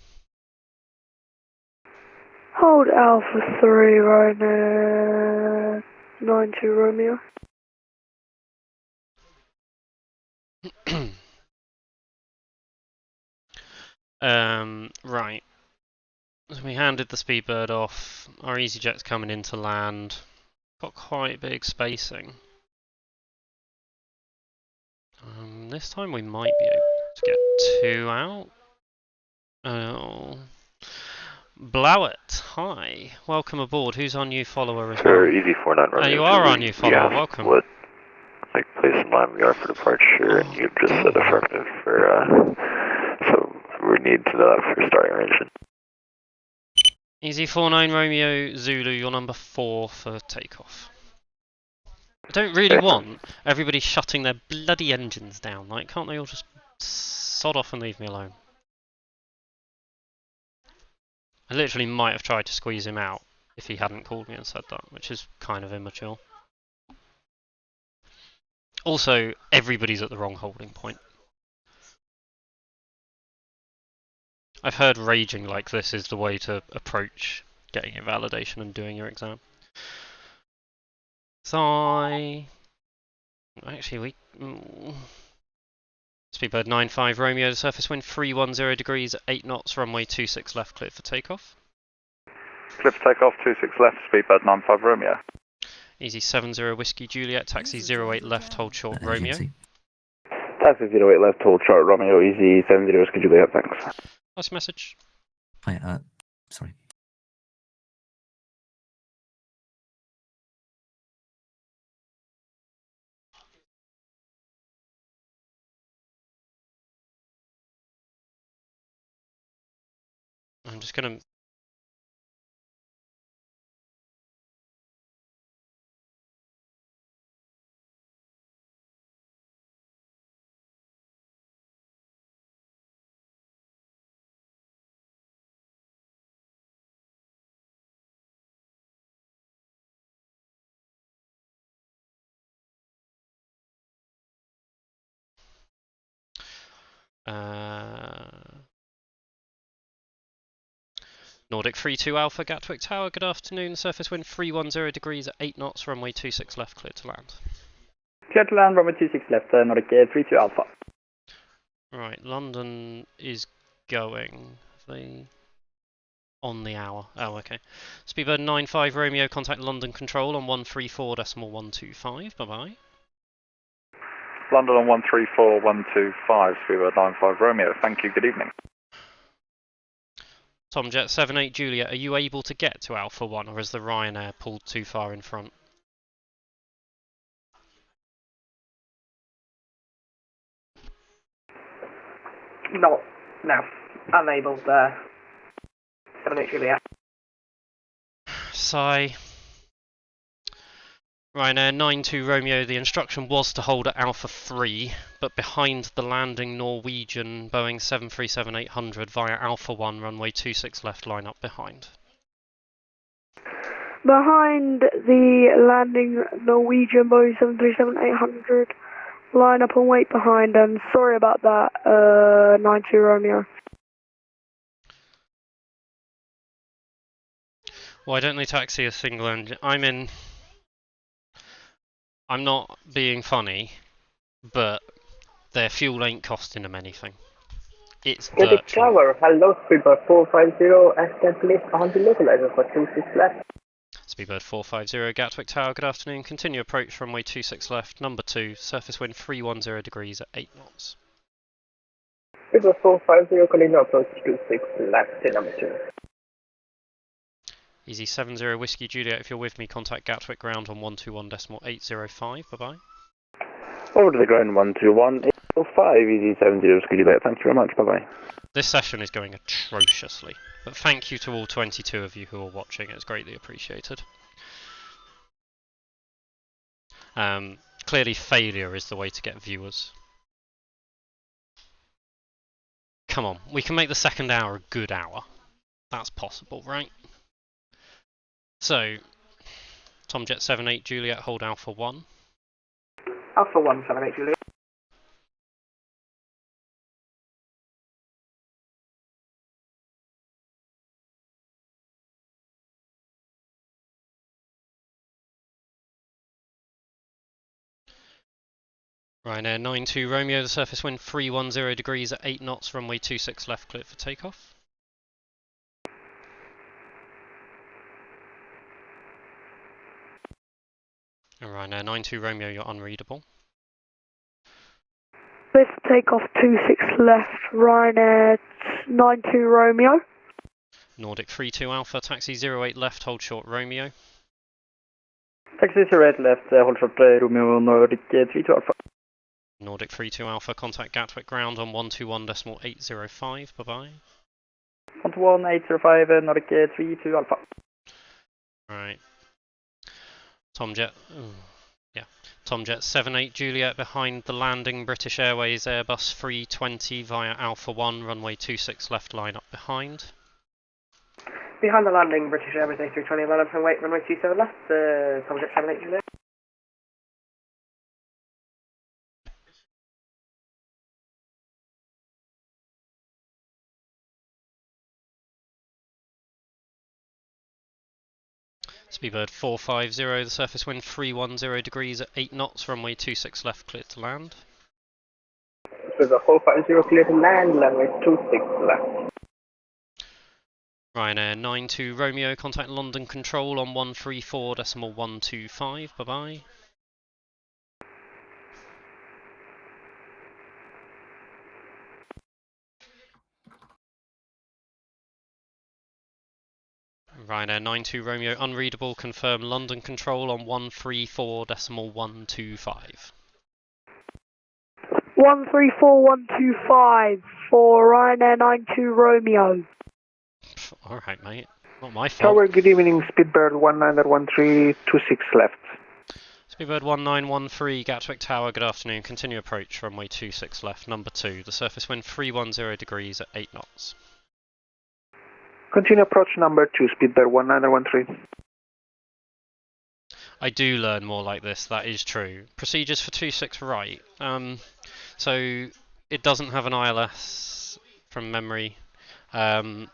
Hold Alpha 3, Ryanair, 92 Romeo. Right. So we handed the Speedbird off. Our EasyJet's coming in to land. Got quite big spacing. This time we might be able to get 2 out. Oh. Blowett, hi. Welcome aboard. Who's our new follower as well? Easy 49 Romeo. You are our new follower. Welcome. What place in line we are for departure, and you just said affirmative for, so we need to know that for starting our engine. Easy 49 Romeo Zulu, you're number 4 for takeoff. I don't really want everybody shutting their bloody engines down. Like, can't they all just sod off and leave me alone? I literally might have tried to squeeze him out if he hadn't called me and said that, which is kind of immature. Also, everybody's at the wrong holding point. I've heard raging like this is the way to approach getting your validation and doing your exam. Actually, Speedbird 95 Romeo, the surface wind 310 degrees at 8 knots, runway 26 left, clear for takeoff. Clear for takeoff, 26 left, Speedbird 95 Romeo. Easy 70 Whiskey Juliet, taxi 08 left, hold short Romeo. Taxi 08 left, hold short Romeo, easy 70 Whiskey Juliet, thanks. Last message. Hi, sorry. I'm just gonna... Nordic 32 Alpha, Gatwick Tower, good afternoon. Surface wind 310 degrees at 8 knots, runway 26 left, clear to land. Clear to land, runway 26 left, Nordic 32 Alpha. Right, London is going. Are they on the hour? Oh, okay. Speedbird 95 Romeo, contact London Control on 134.125. Bye bye. London on 134.125, Speedbird 95 Romeo. Thank you, good evening. Tomjet 78 Juliet, are you able to get to Alpha 1 or is the Ryanair pulled too far in front? No, unable there. 78 Juliet. Sigh. Ryanair 92 Romeo, the instruction was to hold at Alpha 3, but behind the landing Norwegian Boeing 737-800 via Alpha 1, runway 26 left, line up behind. Behind the landing Norwegian Boeing 737-800, line up and wait behind them. Sorry about that, 92 Romeo. Why don't they taxi a single engine? I'm not being funny, but their fuel ain't costing them anything. It's Gatwick Tower, hello, Speedbird 450, establish on the localizer for 26 left. Speedbird 450, Gatwick Tower, good afternoon. Continue approach runway 26 left, number 2, surface wind 310 degrees at 8 knots. Speedbird 450, continue approach 26 left, number 2. Easy 70 Whiskey Juliet, if you're with me, contact Gatwick ground on 121.805, bye-bye. Over to the ground 121.805, easy 70 Whiskey Juliet, thank you very much, bye-bye. This session is going atrociously, but thank you to all 22 of you who are watching, it's greatly appreciated. Clearly failure is the way to get viewers. Come on, we can make the second hour a good hour. That's possible, right? So, Tomjet 78 Juliet, hold Alpha 1. Alpha 178 Juliet. Ryanair 92 Romeo, the surface wind 310 degrees at 8 knots, runway 26 left, cleared for takeoff. And Ryanair 92 Romeo, you're unreadable. Let's take off 26 left, Ryanair 92 Romeo. Nordic 32 Alpha, taxi 08 left, hold short Romeo. Taxi 08 left, hold short Romeo, Nordic 32 Alpha. Nordic 32 Alpha, contact Gatwick ground on 121.805, bye-bye. 121.805, Nordic 32 Alpha. Right. Tomjet, Tomjet 78 Juliet behind the landing, British Airways Airbus 320 via Alpha 1, runway 26 left, line up behind. Behind the landing, British Airways A320, line up and wait, runway 27 left, Tomjet 78 Juliet. Speedbird 450, the surface wind 310 degrees at 8 knots, runway 26 left, cleared to land. Speedbird 450, clear to land, runway 26 left. Ryanair 92 Romeo, contact London Control on 134.125, bye-bye. Ryanair 92 Romeo, unreadable, confirm London Control on 134.125. 134125 for Ryanair 92 Romeo. Alright, mate. Not my fault. Tower, good evening. Speedbird 191326 left. Speedbird 1913, Gatwick Tower, good afternoon. Continue approach, runway 26 left, number 2. The surface wind 310 degrees at 8 knots. Continue approach number 2, Speedbird 1913. I do learn more like this, that is true. Procedures for 26 right. So it doesn't have an ILS from memory. I mean,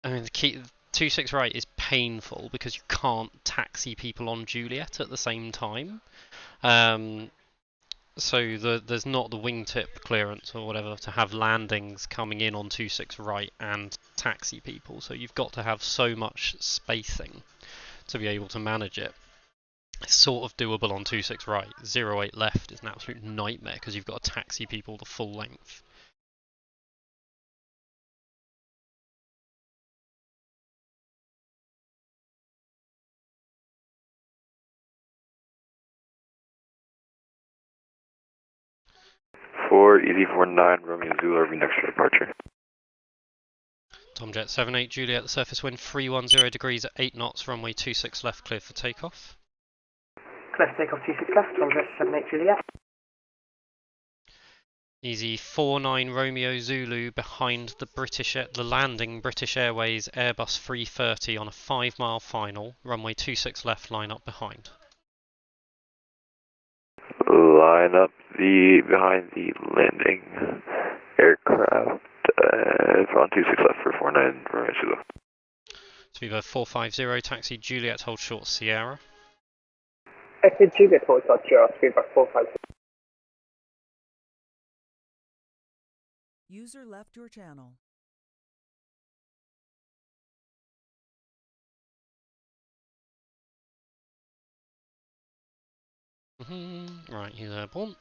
the key 26 right is painful because you can't taxi people on Juliet at the same time. So there's not the wingtip clearance or whatever to have landings coming in on 26 right and taxi people. So you've got to have so much spacing to be able to manage it. It's sort of doable on 26 right. 08 left is an absolute nightmare because you've got to taxi people the full length. For EZ49 Romeo Zulu, RV next to departure. Tomjet 78 Juliet, the surface wind 310 degrees at 8 knots, runway 26 left, cleared for takeoff. Clear for takeoff 26 left, Tomjet 78 Juliet. Easy 49 Romeo Zulu behind the landing British Airways Airbus 330 on a 5-mile final, runway 26 left, line up behind. Line up behind the landing aircraft on 26 left for 49 Romeo Zulu. Speedbird 450, taxi Juliet, hold short Sierra. Exit Juliet, hold short Sierra, Speedbird 450. User left your channel. Right, he's airborne.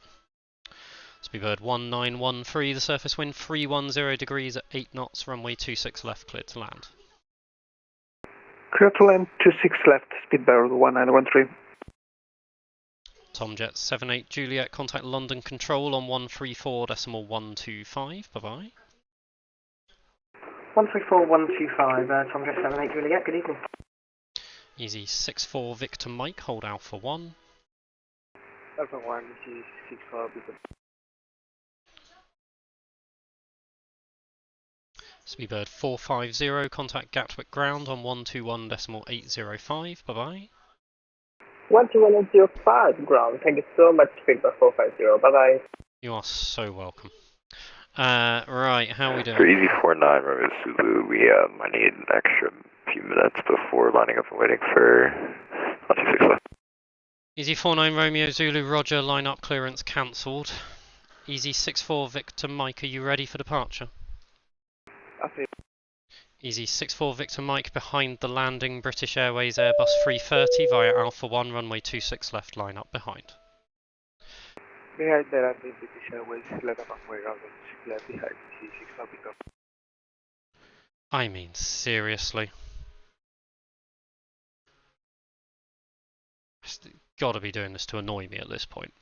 Speedbird 1913, the surface wind 310 degrees at 8 knots, runway 26 left, cleared to land. Clear to land 26 left, Speedbird 1913. Tomjet 78 Juliet, contact London Control on 134.125, bye bye. 134125, Tomjet 78 Juliet, good evening. Easy 64 Victor Mike, hold Alpha 1. Alpha 1, this is 64 Victor. Speedbird 450, contact Gatwick ground on 121.805, bye bye. 121.805 ground, thank you so much, Speedbird 450, bye bye. You are so welcome. Right, how are we doing? For Easy 49 Romeo Zulu, we might need an extra few minutes before lining up and waiting for 26 left. Easy 49 Romeo Zulu, roger, line up clearance cancelled. Easy 64 Victor Mike, are you ready for departure? Easy 64 Victor Mike, behind the landing, British Airways Airbus 330 via Alpha 1, runway 26 left, line up behind. Behind the landing, British Airways, line up halfway around and left behind, C6 pick up. I mean, seriously. Gotta be doing this to annoy me at this point.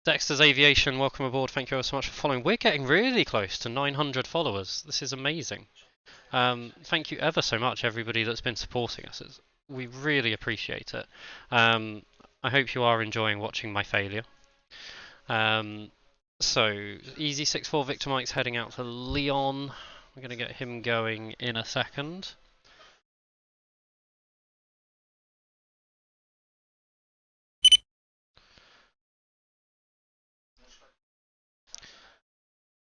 Dexter's Aviation, welcome aboard. Thank you all so much for following. We're getting really close to 900 followers. This is amazing. Thank you ever so much, everybody that's been supporting us. We really appreciate it. I hope you are enjoying watching my failure. So, Easy 64 Victor Mike's heading out to Leon. We're going to get him going in a second.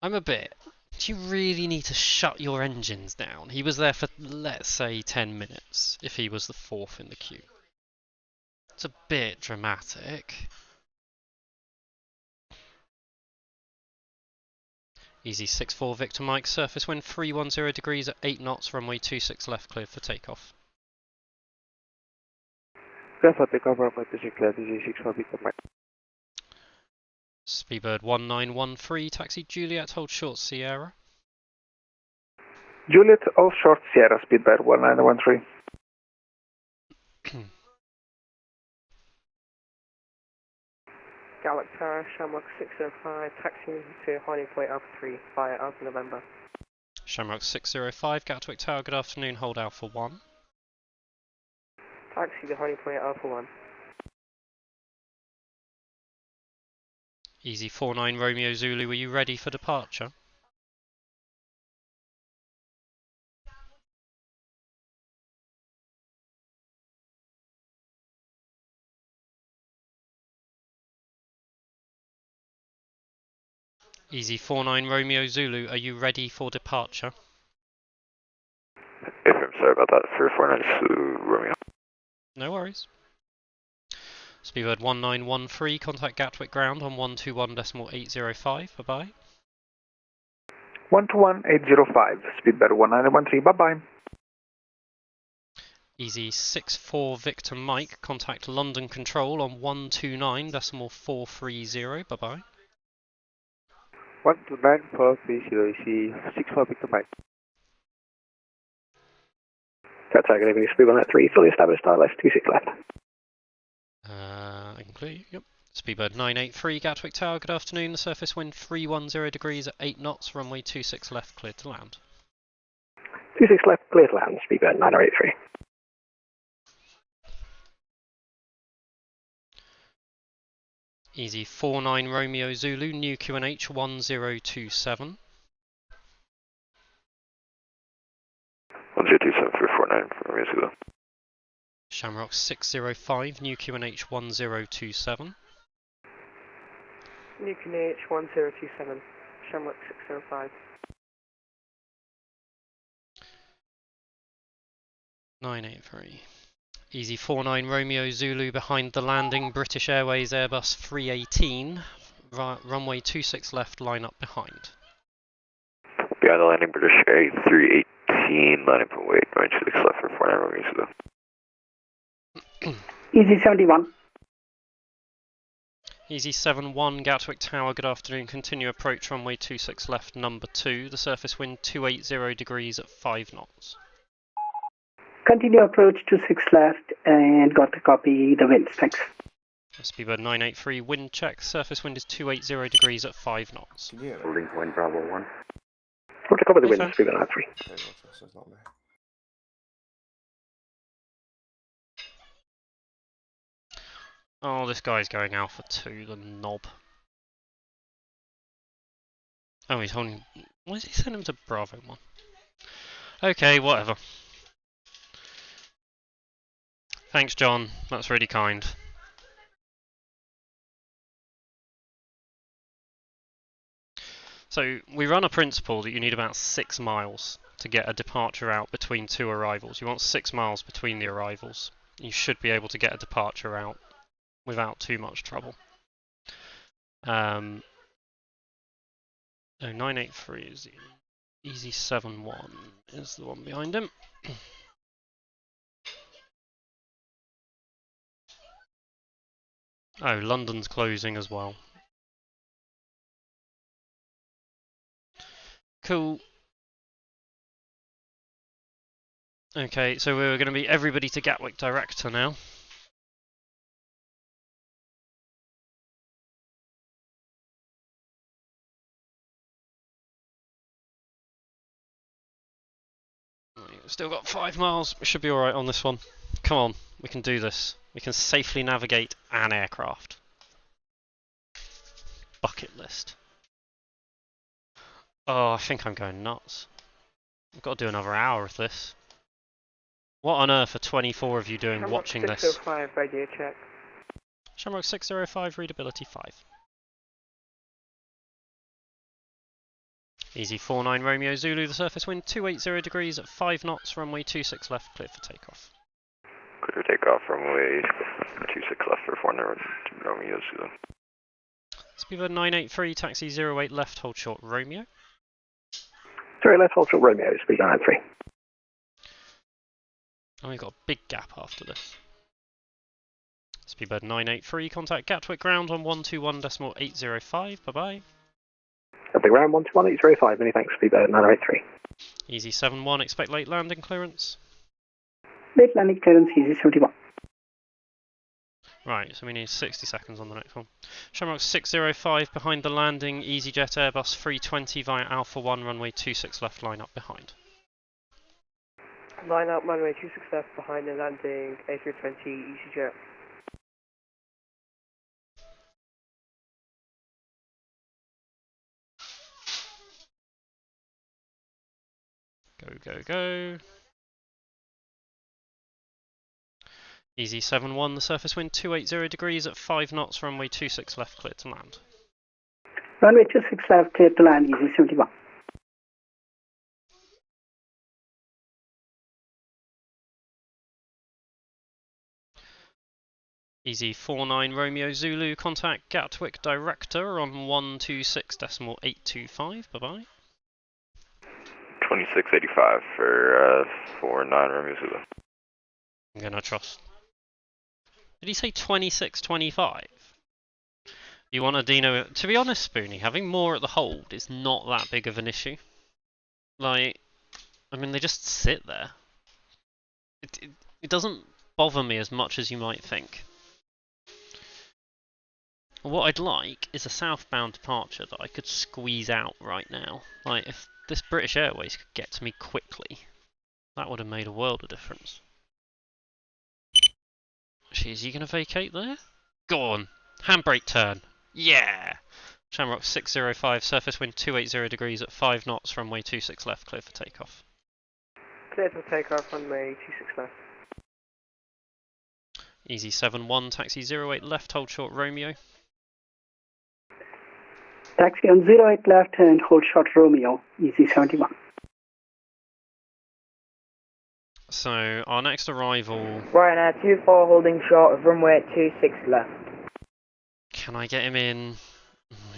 I'm a bit... Do you really need to shut your engines down? He was there for, let's say, 10 minutes, if he was the fourth in the queue. It's a bit dramatic. Easy 64 Victor Mike, surface wind 310 degrees at 8 knots, runway 26 left, cleared for takeoff. Clear for takeoff, runway 26 left, Easy 64 Victor Mike. Speedbird 1913, taxi Juliet, hold short Sierra. Juliet, all short Sierra, Speedbird 1913. Gatwick Tower, Shamrock 605, taxiing to Hardy Point Alpha 3 via Alpha November. Shamrock 605, Gatwick Tower, good afternoon, hold Alpha 1. Taxi to Hardy Point Alpha 1. Easy 49 Romeo Zulu, are you ready for departure? Easy 49 Romeo Zulu, are you ready for departure? If I'm sorry about that, for 49 Zulu Romeo. No worries. Speedbird 1913, contact Gatwick ground on 121.805, bye bye. 121.805, Speedbird 1913, bye bye. Easy 64 Victor Mike, contact London Control on 129.430, bye bye. 129.430, Easy 64 Victor Mike. That's good evening, Speed 193, fully established, left 26 left. I can clear you, yep. Speedbird 983, Gatwick Tower, good afternoon. The surface wind 310 degrees at 8 knots, runway 26 left, cleared to land. 26 left, clear to land, Speedbird 9083. Easy 49 Romeo Zulu, new QNH 1027. 1027 for 49 Romeo Zulu. Shamrock 605, new QNH 1027. New QNH 1027, Shamrock 605. 983. Easy 49 Romeo Zulu, behind the landing, British Airways Airbus 318, runway 26 left, line up behind. Behind the landing, British A318, landing point wait, 96 left for 49 Romeo Zulu. Easy 71. Easy 7-1, Gatwick Tower, good afternoon. Continue approach runway 26 left, number 2. The surface wind 280 degrees at 5 knots. Continue approach 26 left and got to copy the winds. Thanks. Speedbird 983, wind check. Surface wind is 280 degrees at 5 knots. Holding point Bravo 1. Got to copy the Hey, winds, Sam. Speedbird 983. Oh, this guy's going Alpha 2, the knob. Oh, he's holding... Why did he send him to Bravo 1? Okay, whatever. Thanks, John. That's really kind. So, we run a principle that you need about 6 miles to get a departure out between 2 arrivals. You want 6 miles between the arrivals. You should be able to get a departure out without too much trouble. So 983 is the easy 7-1 is the one behind him. Oh, London's closing as well. Cool. Okay, so we're going to be everybody to Gatwick Director now. Still got 5 miles. We should be alright on this one. Come on, we can do this. We can safely navigate an aircraft. Bucket list. Oh, I think I'm going nuts. I've got to do another hour of this. What on earth are 24 of you doing watching this? 605 radio check. Shamrock 605, readability 5. Easy 49 Romeo Zulu, the surface wind 280 degrees at 5 knots, runway 26 left, clear for takeoff. Clear takeoff runway 26 left for 49 Romeo Zulu. Speedbird 983, taxi 08 left, hold short Romeo. Sorry, left hold short Romeo, Speedbird 983. Oh, we've got a big gap after this. Speedbird 983, contact Gatwick ground on 121.805, bye bye. At the ground 121.805, many thanks, Speedbird 983. Easy 71, expect late landing clearance. Late landing clearance, easy 71. Right, so we need 60 seconds on the next one. Shamrock 605 behind the landing, EasyJet Airbus 320 via Alpha 1, runway 26 left, line up behind. Line up, runway 26 left behind the landing, A320 EasyJet. Go, go, go. Easy 71, the surface wind 280 degrees at 5 knots, runway 26 left, clear to land. Runway 26 left, clear to land, easy 71. Easy 49 Romeo Zulu, contact Gatwick Director on 126.825, bye bye. 2685 for 49 Romeo Zulu. I'm gonna trust. Did he say 2625? You want a Dino? To be honest, Spoonie, having more at the hold is not that big of an issue. Like, I mean, they just sit there. It doesn't bother me as much as you might think. What I'd like is a southbound departure that I could squeeze out right now. Like, if this British Airways could get to me quickly, that would have made a world of difference. Actually, is he going to vacate there? Go on. Handbrake turn. Yeah! Shamrock 605, surface wind 280 degrees at 5 knots, runway 26 left, clear for takeoff. Clear for takeoff, runway 26 left. Easy 71, taxi 08 left, hold short Romeo. Taxi on 08 left and hold short Romeo, easy 71. So, our next arrival... Ryanair 24 holding short of runway 26 left. Can I get him in?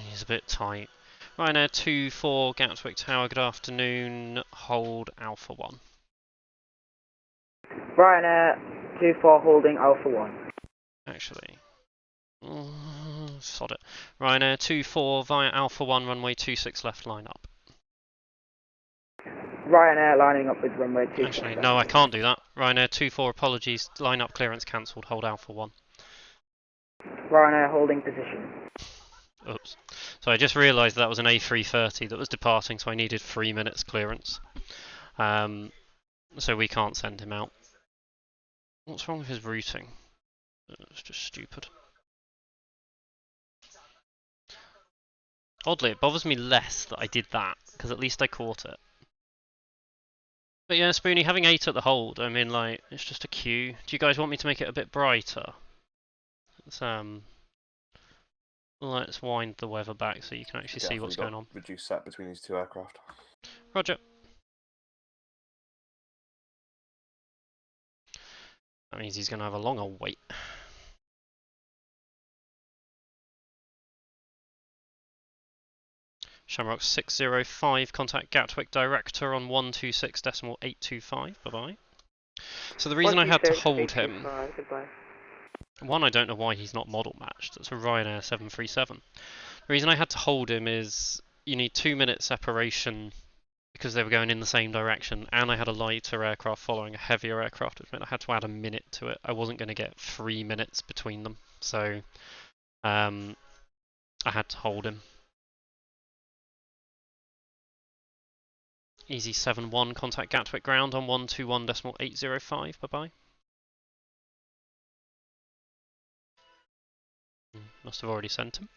He's a bit tight. Ryanair 24, Gatwick Tower, good afternoon, hold Alpha 1. Ryanair 24 holding Alpha 1. Actually, sod it. Ryanair 24 via Alpha 1, runway 26 left, line up. Ryanair lining up with runway 26. Actually, no, I can't do that. Ryanair 24, apologies, line up clearance cancelled, hold Alpha 1. Ryanair holding position. Oops. So I just realised that was an A330 that was departing, so I needed 3 minutes clearance. So we can't send him out. What's wrong with his routing? It's just stupid. Oddly, it bothers me less that I did that, because at least I caught it. But yeah, Spoonie, having 8 at the hold, I mean, like, it's just a queue. Do you guys want me to make it a bit brighter? Let's wind the weather back so you can actually see what's going on. Reduce set between these two aircraft. Roger. That means he's going to have a longer wait. Shamrock 605, contact Gatwick Director on 126.825. Bye-bye. So the reason I had to hold him... One, I don't know why he's not model matched. It's a Ryanair 737. The reason I had to hold him is you need 2 minute separation because they were going in the same direction, and I had a lighter aircraft following a heavier aircraft, which meant I had to add a minute to it. I wasn't going to get 3 minutes between them, so I had to hold him. Easy 71, contact Gatwick ground on 121.805. Bye-bye. Must have already sent him.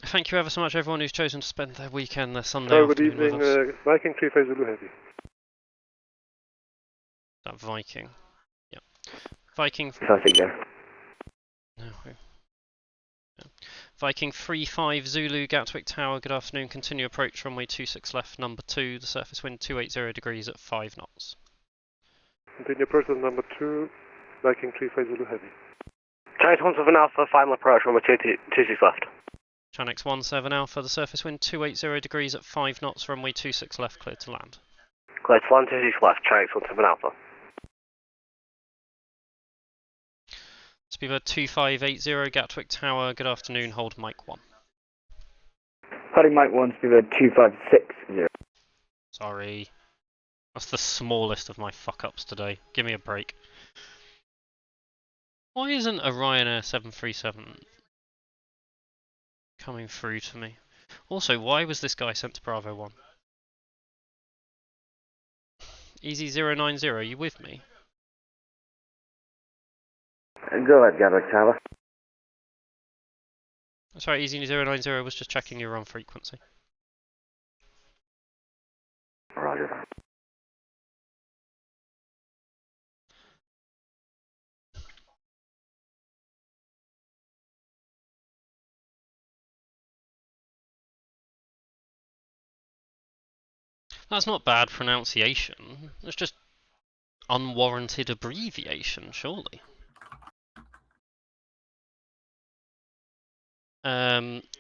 Thank you ever so much, everyone who's chosen to spend their weekend, their Sunday Good afternoon evening, with us. Viking 35 Zulu Heavy. That Viking. Yep. Viking. Traffic there. No. Yeah. Viking 35 Zulu Gatwick Tower. Good afternoon. Continue approach runway 26 left, number 2. The surface wind 280 degrees at 5 knots. Continue approach on number 2, Viking 35 Zulu Heavy. Chinese 17 Alpha, final approach, runway 26 left. Chanex 17 Alpha, the surface wind 280 degrees at 5 knots, runway 26 left, clear to land. Clear to land, 26 left, Chinese 17 Alpha. Speedbird 2580 Gatwick Tower, good afternoon, hold mic 1. Holding mic 1, Speedbird 2560. Sorry. That's the smallest of my fuck-ups today. Give me a break. Why isn't a Ryanair 737 coming through to me? Also, why was this guy sent to Bravo 1? Easy 090, are you with me? Go ahead, Gatwick Tower. Sorry, Easy 090 was just checking you were on frequency. Roger. That's not bad pronunciation. It's just unwarranted abbreviation, surely.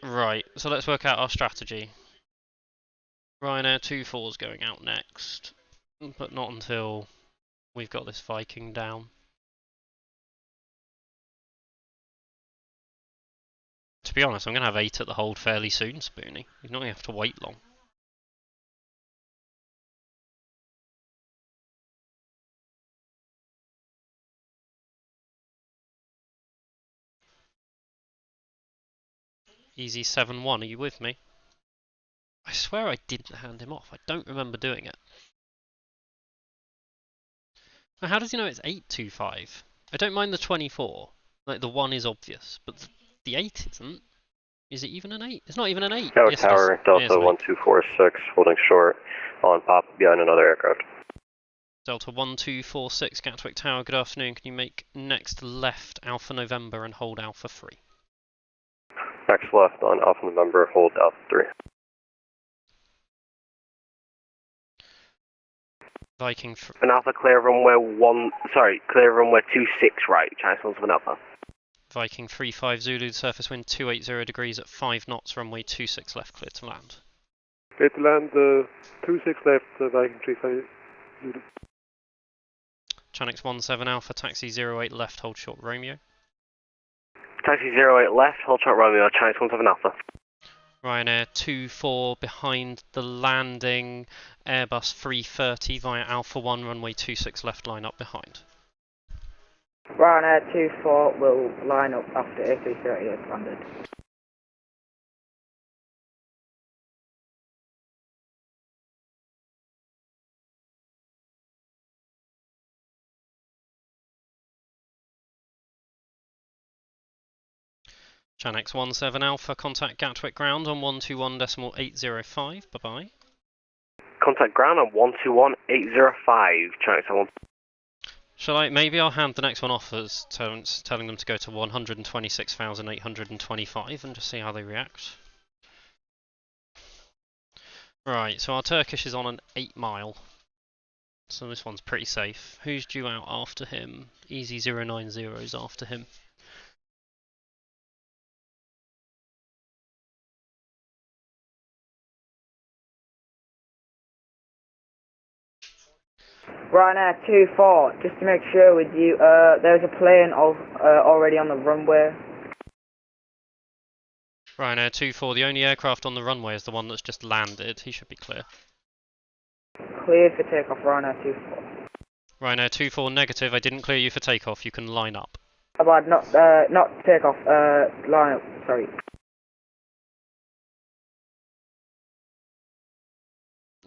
Right, so let's work out our strategy. Ryanair 24 is going out next, but not until we've got this Viking down. To be honest, I'm going to have 8 at the hold fairly soon, Spoonie. You're not going to have to wait long. Easy 7-1, are you with me? I swear I didn't hand him off. I don't remember doing it. Now, how does he know it's 825? I don't mind the 24. Like, the 1 is obvious, but the 8 isn't. Is it even an 8? It's not even an 8. Tower Yes, Tower, Delta 1246, holding short on pop behind another aircraft. Delta 1246, Gatwick Tower, good afternoon. Can you make next left Alpha November and hold Alpha 3? Next left on Alpha November, hold Alpha 3. Viking An Alpha clear runway 26 right, Chinese 17 Alpha. Viking 35 Zulu, surface wind 280 degrees at 5 knots, runway 26 left, clear to land. Clear to land, 26 left, Viking 35 Zulu. Chanix 17 Alpha, taxi 08 left, hold short Romeo. Taxi 08 left, hold short Romeo, Chinese 17 Alpha. Ryanair 24 behind the landing, Airbus 330 via Alpha 1, runway 26 left, line up behind. Ryanair 24 will line up after A330 has landed. Chanix 17 Alpha, contact Gatwick ground on 121.805, bye bye. Contact ground on 121.805, Chinese 17. Maybe I'll hand the next one off as telling them to go to 126,825 and just see how they react. Right, so our Turkish is on an 8 mile. So this one's pretty safe. Who's due out after him? Easy 090 is after him. Ryanair 24, just to make sure with you, there's a plane already on the runway. Ryanair 24, the only aircraft on the runway is the one that's just landed. He should be clear. Cleared for takeoff, Ryanair 24. Ryanair 24, negative. I didn't clear you for takeoff. You can line up. About not takeoff, line up, sorry.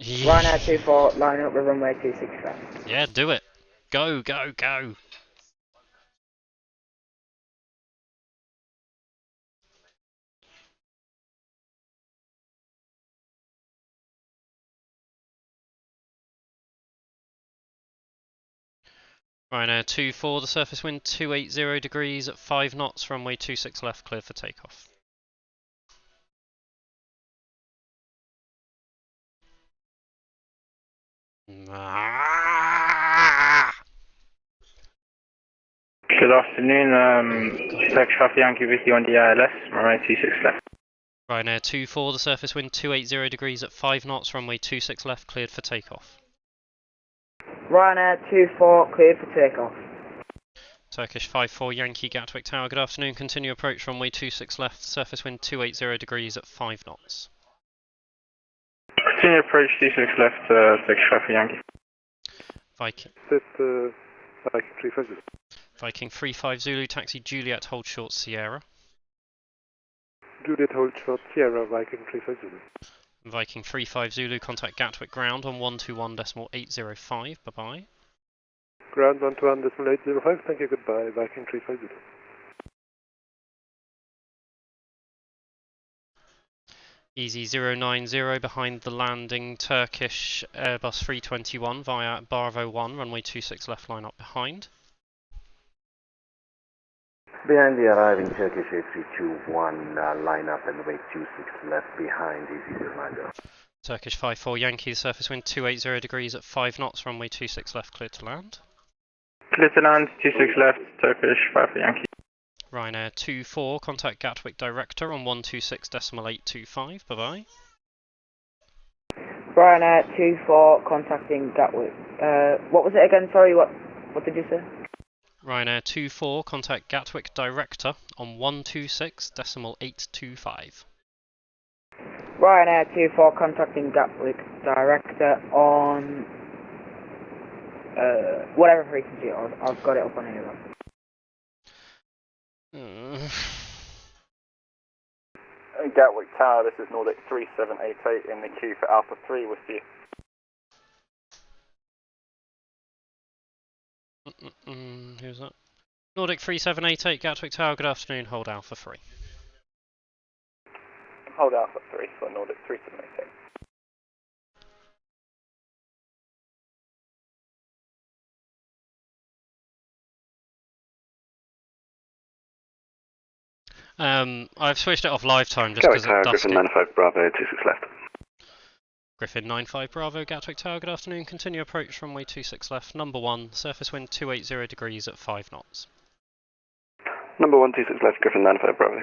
Ryanair 24, line up with runway 26 left. Yeah, do it. Go, go, go. Ryanair 24, the surface wind 280 degrees at 5 knots, runway 26 left, cleared for takeoff. Good afternoon, Taxi Yankee with you on the ILS, runway 26 left. Ryanair 24, the surface wind 280 degrees at 5 knots, runway 26 left, cleared for takeoff. Ryanair 24, cleared for takeoff. Turkish 54 Yankee Gatwick Tower, good afternoon, continue approach runway 26 left, surface wind 280 degrees at 5 knots. Continue approach 26 left, Taxi 54 Yankee. Viking. Viking 350. Viking 35 Zulu, taxi Juliet, hold short Sierra. Juliet, hold short Sierra, Viking 35 Zulu. Viking 35 Zulu, contact Gatwick ground on 121.805, bye bye. Ground 121.805, thank you, goodbye, Viking 35 Zulu. Easy 090 behind the landing, Turkish Airbus 321 via Bravo 1, runway 26 left, line up behind. Behind the arriving Turkish A321, line up and wait 26 left behind, easy 090. Turkish 54 Yankee, surface wind 280 degrees at 5 knots, runway 26 left, clear to land. Clear to land, 26 left, Turkish 54 Yankee. Ryanair 24, contact Gatwick director on 126.825, bye bye. Ryanair 24, contacting Gatwick. What was it again, sorry, what did you say? Ryanair 24, contact Gatwick director on 126.825. Ryanair 24, contacting Gatwick director on whatever frequency, I've got it up on here. Gatwick Tower, this is Nordic 3788 in the queue for Alpha 3 with you. Who's that? Nordic 3788, Gatwick Tower, good afternoon, hold Alpha 3. Hold Alpha 3 for Nordic 3788. I've switched it off live time just because it's dusky. Griffin 95 Bravo, 26 left. Griffin 95 Bravo, Gatwick Tower, good afternoon. Continue approach runway 26 left, number 1, surface wind 280 degrees at 5 knots. Number 126 left, Griffin 95 Bravo.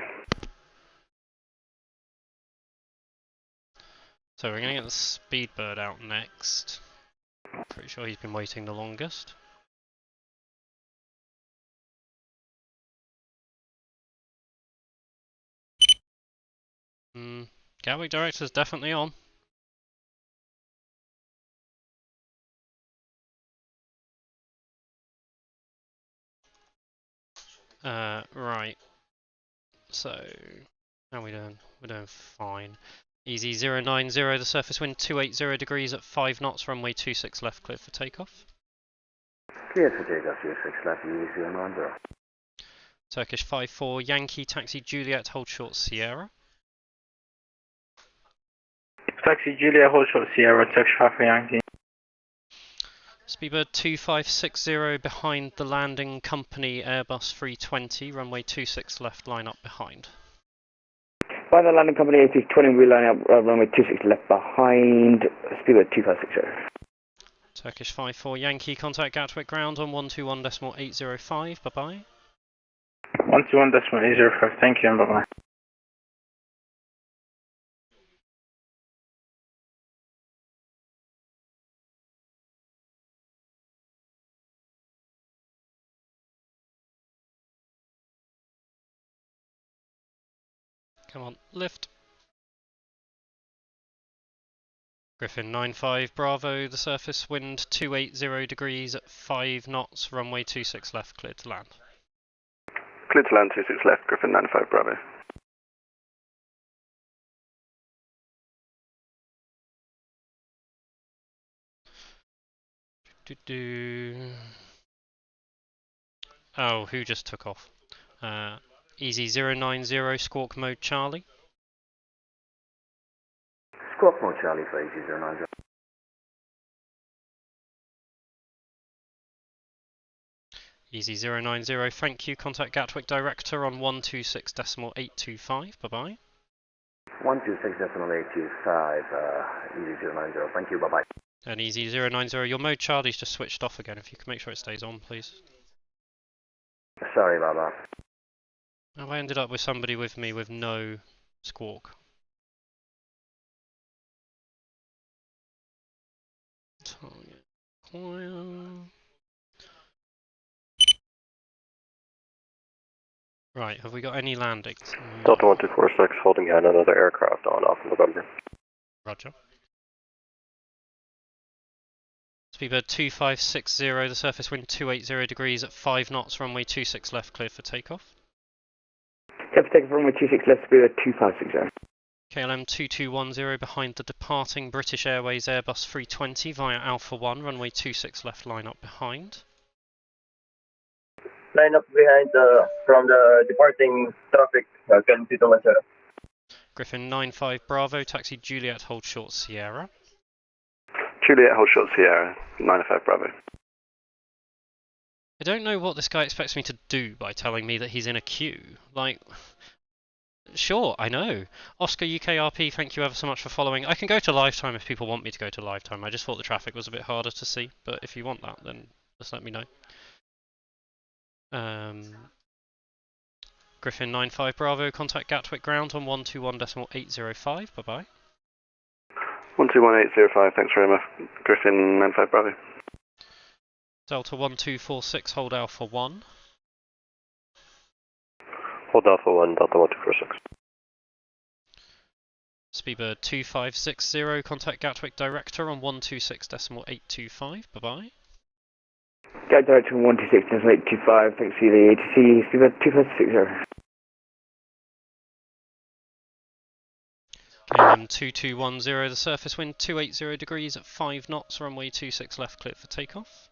So we're going to get the Speedbird out next. Pretty sure he's been waiting the longest. Gatwick director's definitely on. Right. So, how are we doing? We're doing fine. Easy 090, the surface wind 280 degrees at 5 knots, runway 26 left, cleared for takeoff. Clear for takeoff, 26 left, easy 090. Turkish 54, Yankee, taxi Juliet, hold short Sierra. Taxi Julia, hold short Sierra, Turkish 54 Yankee. Speedbird 2560 behind the landing company Airbus 320, runway 26 left, line up behind. By the landing company A320, we line up runway 26 left behind, Speedbird 2560. Turkish 54 Yankee, contact Gatwick ground on 121.805, bye bye. 121.805, thank you and bye bye. Come on, lift. Griffin 95 Bravo, the surface wind 280 degrees at 5 knots, runway 26 left, cleared to land. Clear to land 26 left, Griffin 95 Bravo. Oh, who just took off? Easy 090, squawk mode Charlie. Squawk mode Charlie for easy 090. Easy 090, thank you. Contact Gatwick director on 126.825, bye bye. 126.825, easy 090, thank you, bye bye. And easy 090, your mode Charlie's just switched off again. If you can make sure it stays on, please. Sorry about that. Oh, I ended up with somebody with me with no squawk. Target acquire. Right, have we got any landings? Delta 1246, holding yet another aircraft on off November. Roger. Speedbird 2560, the surface wind 280 degrees at 5 knots, runway 26 left, cleared for takeoff. Clear for takeoff, runway 26 left, Speedbird 2560. KLM 2210 behind the departing British Airways Airbus 320 via Alpha 1, runway 26 left, line up behind. Line up behind from the departing traffic, KLM 2210. Griffin 95 Bravo, taxi Juliet, hold short Sierra. Juliet, hold short Sierra, 95 Bravo. I don't know what this guy expects me to do by telling me that he's in a queue. Like, sure, I know. Oscar UKRP, thank you ever so much for following. I can go to live time if people want me to go to live time. I just thought the traffic was a bit harder to see, but if you want that, then just let me know. Griffin 95 Bravo, contact Gatwick ground on 121.805, bye bye. 121.805, thanks very much. Griffin 95 Bravo. Delta 1246, hold Alpha 1. Hold Alpha 1, Delta 1246. Speedbird 2560, contact Gatwick director on 126.825, bye bye. Gatwick director on 126.825, thanks to the ATC, Speedbird 2560. KLM 2210, the surface wind 280 degrees at 5 knots, runway 26 left, cleared for takeoff.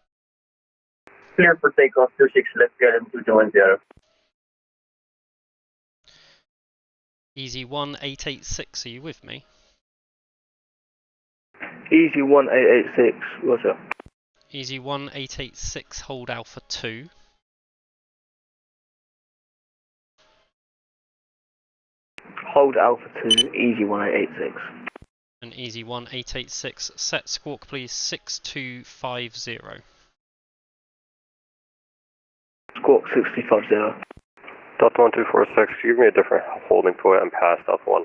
Clear for takeoff, 26 left, KLM 2210. Easy 1886, are you with me? Easy 1886, what's up? Easy 1886, hold Alpha 2. Hold Alpha 2, easy 1886. And easy 1886, set squawk please 6250. Squawk 6250. Delta 1246, give me a different holding point and past Alpha 1.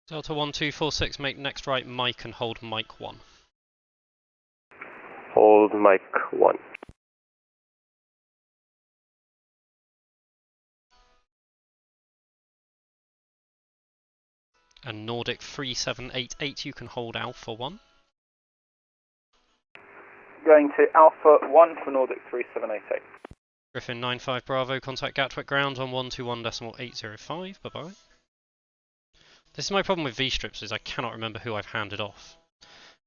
Delta 1246, make next right mic and hold mic 1. Hold mic 1. And Nordic 3788, you can hold Alpha 1. Going to Alpha 1 for Nordic 3788. Griffin 95 Bravo, contact Gatwick ground on 121.805, bye bye. This is my problem with V-strips, is I cannot remember who I've handed off.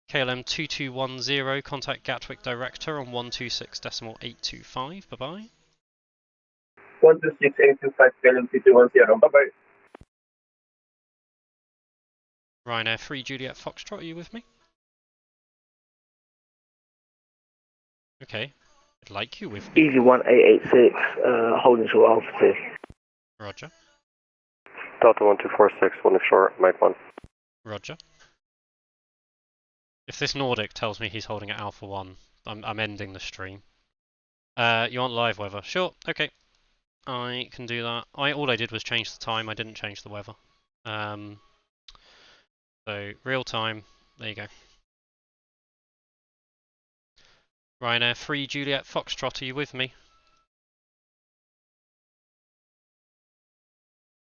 KLM 2210, contact Gatwick director on 126.825, bye bye. 126.825, KLM 2210, bye bye. Ryanair 3 Juliet Foxtrot, are you with me? Okay, I'd like you with me. Easy 1886, holding short Alpha 2. Roger. Delta 1246, holding short, Mike 1. Roger. If this Nordic tells me he's holding at Alpha 1, I'm ending the stream. You want live weather? Sure, okay. I can do that. All I did was change the time, I didn't change the weather. So, real time, there you go. Ryanair 3 Juliet Foxtrot, are you with me?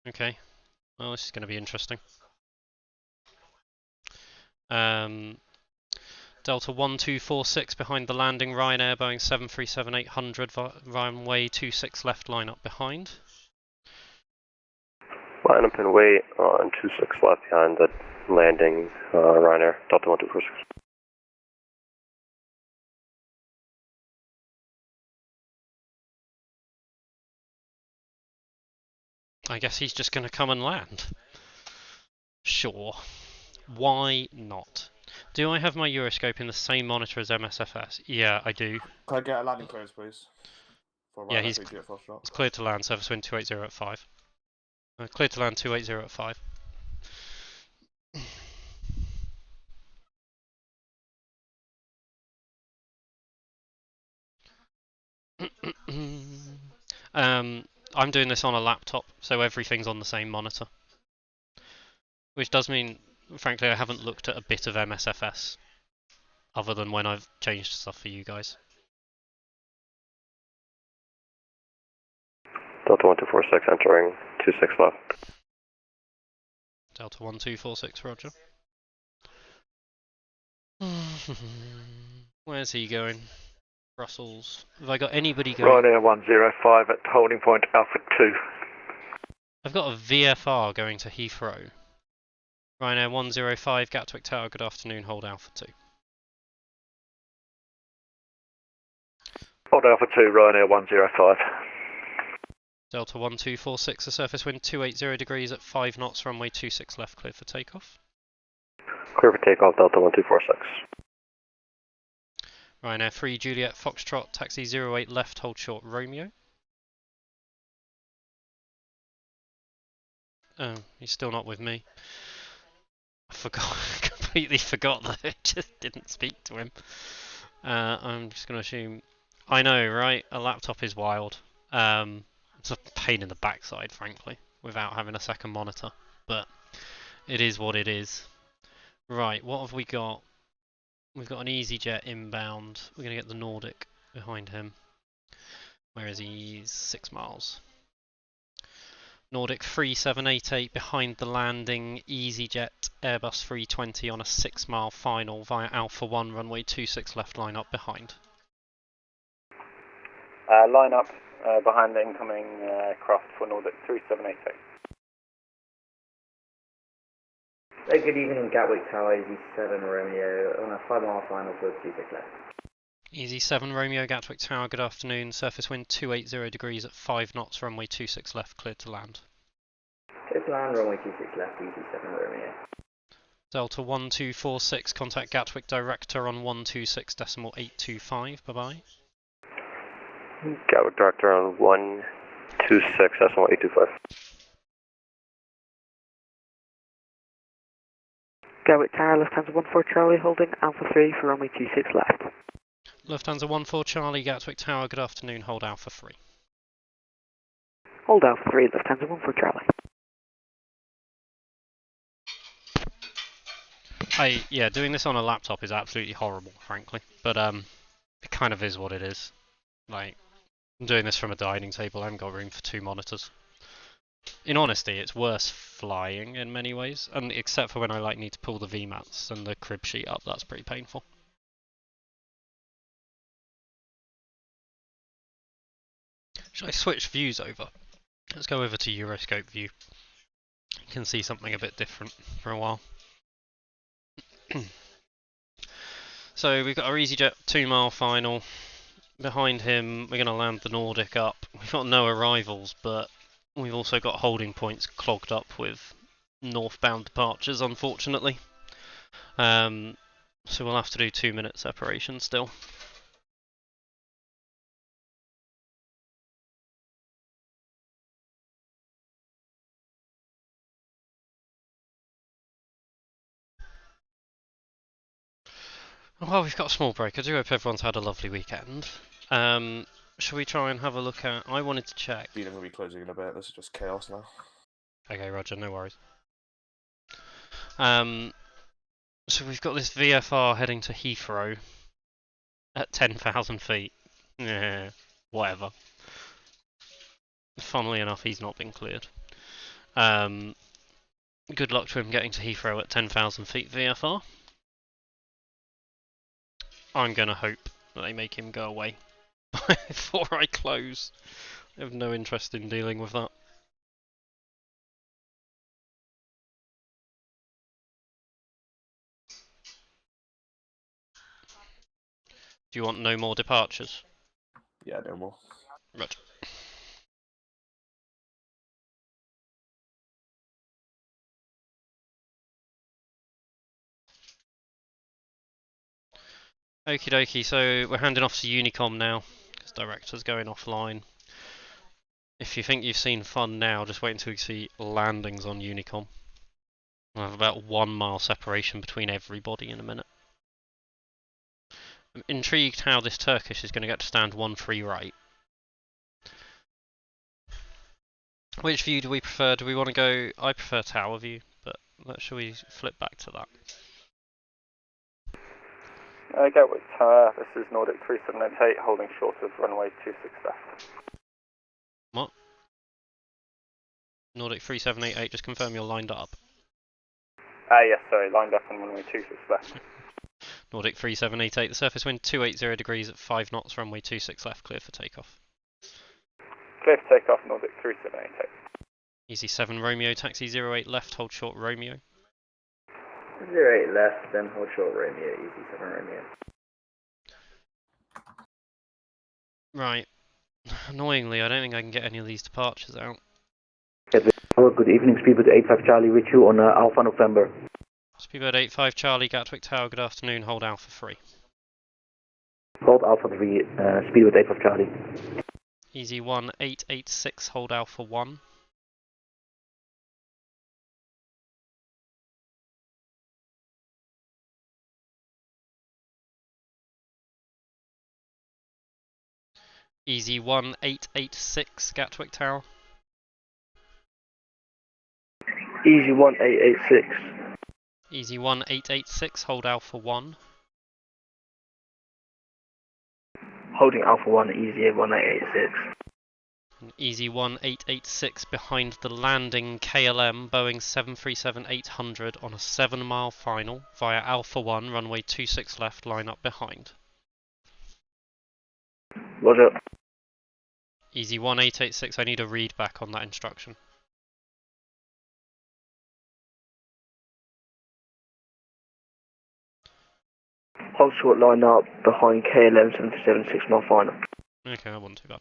Okay, well this is going to be interesting. Delta 1246 behind the landing, Ryanair Boeing 737-800, runway 26 left, line up behind. Line up and wait on 26 left behind the landing, Ryanair, Delta 1246. I guess he's just going to come and land. Sure. Why not? Do I have my Euroscope in the same monitor as MSFS? Yeah, I do. Can I get a landing clearance, please? Yeah, he's cleared to land, surface wind 280 at 5. Cleared to land 280 at 5. I'm doing this on a laptop, so everything's on the same monitor. Which does mean, frankly, I haven't looked at a bit of MSFS, other than when I've changed stuff for you guys. Delta 1246 entering 26 left. Delta 1246, roger. Where's he going? Brussels. Have I got anybody going? Ryanair 105 at holding point Alpha 2. I've got a VFR going to Heathrow. Ryanair 105, Gatwick Tower, good afternoon, hold Alpha 2. Hold Alpha 2, Ryanair 105. Delta 1246, a surface wind 280 degrees at 5 knots, runway 26 left, clear for takeoff. Clear for takeoff, Delta 1246. Ryanair 3 Juliet Foxtrot, taxi 08 left, hold short Romeo. Oh, he's still not with me. I forgot, completely forgot that I just didn't speak to him. I'm just going to assume... I know, right? A laptop is wild. It's a pain in the backside, frankly, without having a second monitor. But it is what it is. Right, what have we got? We've got an EasyJet inbound. We're going to get the Nordic behind him. Where is he? He's 6 miles. Nordic 3788 behind the landing. EasyJet Airbus 320 on a 6 mile final via Alpha 1 runway 26 left, line up behind. Line up behind the incoming craft for Nordic 3788. Good evening, Gatwick Tower, Easy 7 Romeo, on a 5 mile final for 26 left. Easy 7 Romeo, Gatwick Tower, good afternoon, surface wind 280 degrees at 5 knots, runway 26 left, cleared to land. Cleared to land, runway 26 left, Easy 7 Romeo. Delta 1246, contact Gatwick director on 126.825, bye bye. Gatwick director on 126.825. Gatwick Tower, Lufthansa 14 Charlie, holding Alpha 3 for runway 26 left. Lufthansa 14 Charlie, Gatwick Tower, good afternoon, hold Alpha 3. Hold Alpha 3, Lufthansa 14 Charlie. Yeah, doing this on a laptop is absolutely horrible, frankly. But it kind of is what it is. Like, I'm doing this from a dining table, I haven't got room for 2 monitors. In honesty, it's worse flying in many ways, and except for when I need to pull the VMATs and the crib sheet up, that's pretty painful. Should I switch views over? Let's go over to Euroscope view. You can see something a bit different for a while. So we've got our EasyJet 2-mile final. Behind him, we're going to land the Nordic up. We've got no arrivals, but we've also got holding points clogged up with northbound departures, unfortunately. So we'll have to do 2-minute separation still. Well, we've got a small break. I do hope everyone's had a lovely weekend. Shall we try and have a look at... I wanted to check. Dean will be closing in a bit. This is just chaos now. Okay, Roger, no worries. So we've got this VFR heading to Heathrow at 10,000 feet. Yeah, whatever. Funnily enough, he's not been cleared. Good luck to him getting to Heathrow at 10,000 feet VFR. I'm going to hope that they make him go away before I close. I have no interest in dealing with that. Do you want no more departures? Yeah, no more. Right. Okie dokie, so we're handing off to Unicom now, because Director's going offline. If you think you've seen fun now, just wait until you see landings on Unicom. We'll have about 1 mile separation between everybody in a minute. I'm intrigued how this Turkish is going to get to stand 1-3 right. Which view do we prefer? Do we want to go... I prefer tower view, but shall we flip back to that? Gatwick Tower, this is Nordic 3788, holding short of runway 26 left. What? Nordic 3788, just confirm you're lined up. Yes, sorry, lined up on runway 26 left. Nordic 3788, the surface wind 280 degrees at 5 knots, runway 26 left, clear for takeoff. Clear for takeoff, Nordic 3788. Easy 7 Romeo, taxi 08 left, hold short Romeo. 08 left, then hold short Romeo, easy 7 Romeo. Right. Annoyingly, I don't think I can get any of these departures out. Good evening, Speedbird 85 Charlie with you on Alpha November. Speedbird 85 Charlie, Gatwick Tower, good afternoon, hold Alpha 3. Hold Alpha 3, Speedbird 85 Charlie. Easy 1886, hold Alpha 1. Easy 1886, Gatwick Tower. Easy 1886. Easy 1886, hold Alpha 1. Holding Alpha 1, easy 1886. And Easy 1886 behind the landing KLM Boeing 737-800 on a 7-mile final via Alpha 1, runway 26 left, line up behind. Roger. Easy 1886, I need a read back on that instruction. Hold short line up behind KLM 737 6-mile final. Okay, that wasn't too bad.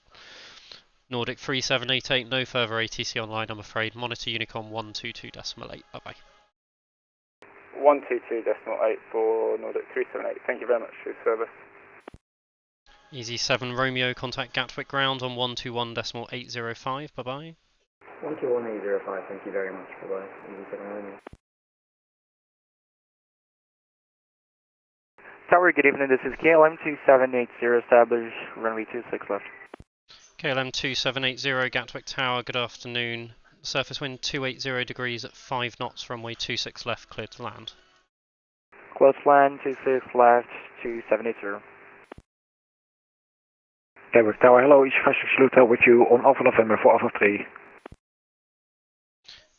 Nordic 3788, no further ATC online, I'm afraid. Monitor Unicom 122.8. Bye bye. 122.8 for Nordic 378. Thank you very much for your service. Easy 7 Romeo, contact Gatwick ground on 121.805. Bye bye. 121.805, thank you very much. Bye bye. Easy 7 Romeo. Tower, good evening. This is KLM 2780, establish runway 26 left. KLM 2780, Gatwick Tower, good afternoon. Surface wind 280 degrees at 5 knots, runway 26 left, cleared to land. Close land, 26 left, 2780. Gatwick Tower, hello, East 56 Hotel with you on Alpha November for Alpha 3.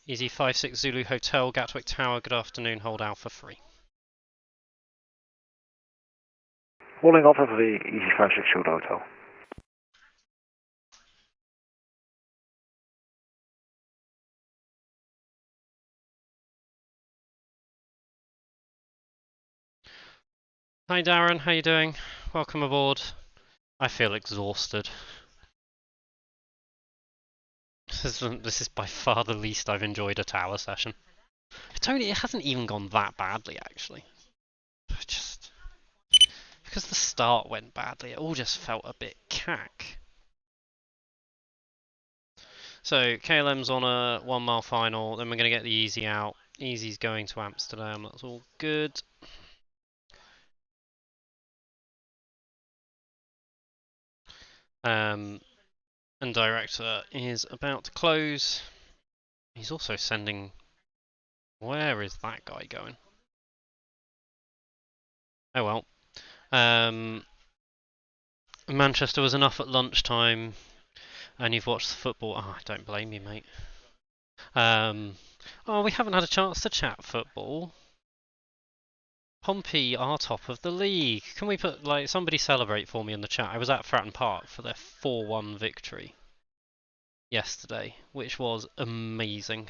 Easy 56 Zulu Hotel, Gatwick Tower, good afternoon, hold Alpha 3. Holding Alpha 3, Easy 56 Zulu Hotel. Hi Darren, how you doing? Welcome aboard. I feel exhausted. This is by far the least I've enjoyed a tower session. It hasn't even gone that badly actually. Just because the start went badly, it all just felt a bit cack. So KLM's on a 1 mile final, then we're going to get the Easy out. Easy's going to Amsterdam, that's all good. And director is about to close. He's also sending... Where is that guy going? Oh well. Manchester was enough at lunchtime, and you've watched the football. Oh, I don't blame you, mate. Oh, we haven't had a chance to chat football. Pompey are top of the league. Can we put, like, somebody celebrate for me in the chat? I was at Fratton Park for their 4-1 victory yesterday, which was amazing.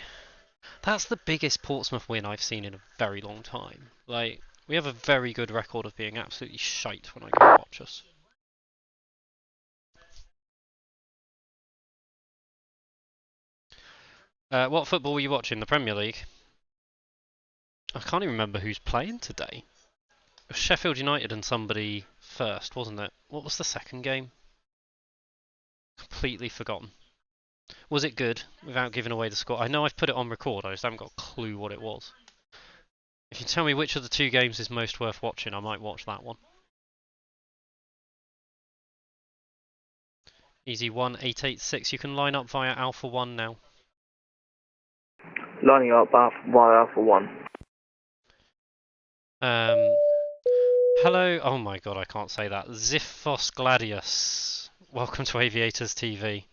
That's the biggest Portsmouth win I've seen in a very long time. Like, we have a very good record of being absolutely shite when I go watch us. What football were you watching? The Premier League? I can't even remember who's playing today. It was Sheffield United and somebody first, wasn't it? What was the second game? Completely forgotten. Was it good, without giving away the score? I know I've put it on record, I just haven't got a clue what it was. If you tell me which of the two games is most worth watching, I might watch that one. Easy 1886, you can line up via Alpha 1 now. Lining up via Alpha 1. Hello, oh my god, I can't say that. Ziphos Gladius, welcome to Aviators TV.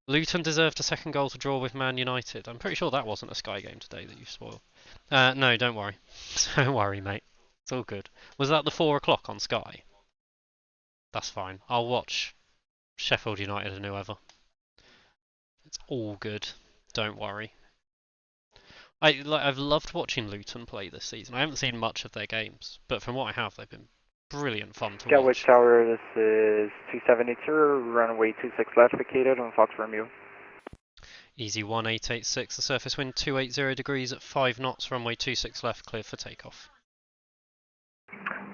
Luton deserved a second goal to draw with Man United. I'm pretty sure that wasn't a Sky game today that you spoiled. No, don't worry. Don't worry, mate. It's all good. Was that the 4 o'clock on Sky? That's fine. I'll watch Sheffield United and whoever. It's all good. Don't worry. I've loved watching Luton play this season. I haven't seen much of their games, but from what I have, they've been brilliant fun to Gatwick watch. Tower, this is 2782, runway 26 left, vacated on Fox Romeo. Easy 1886, the surface wind 280 degrees at 5 knots, runway 26 left, clear for takeoff.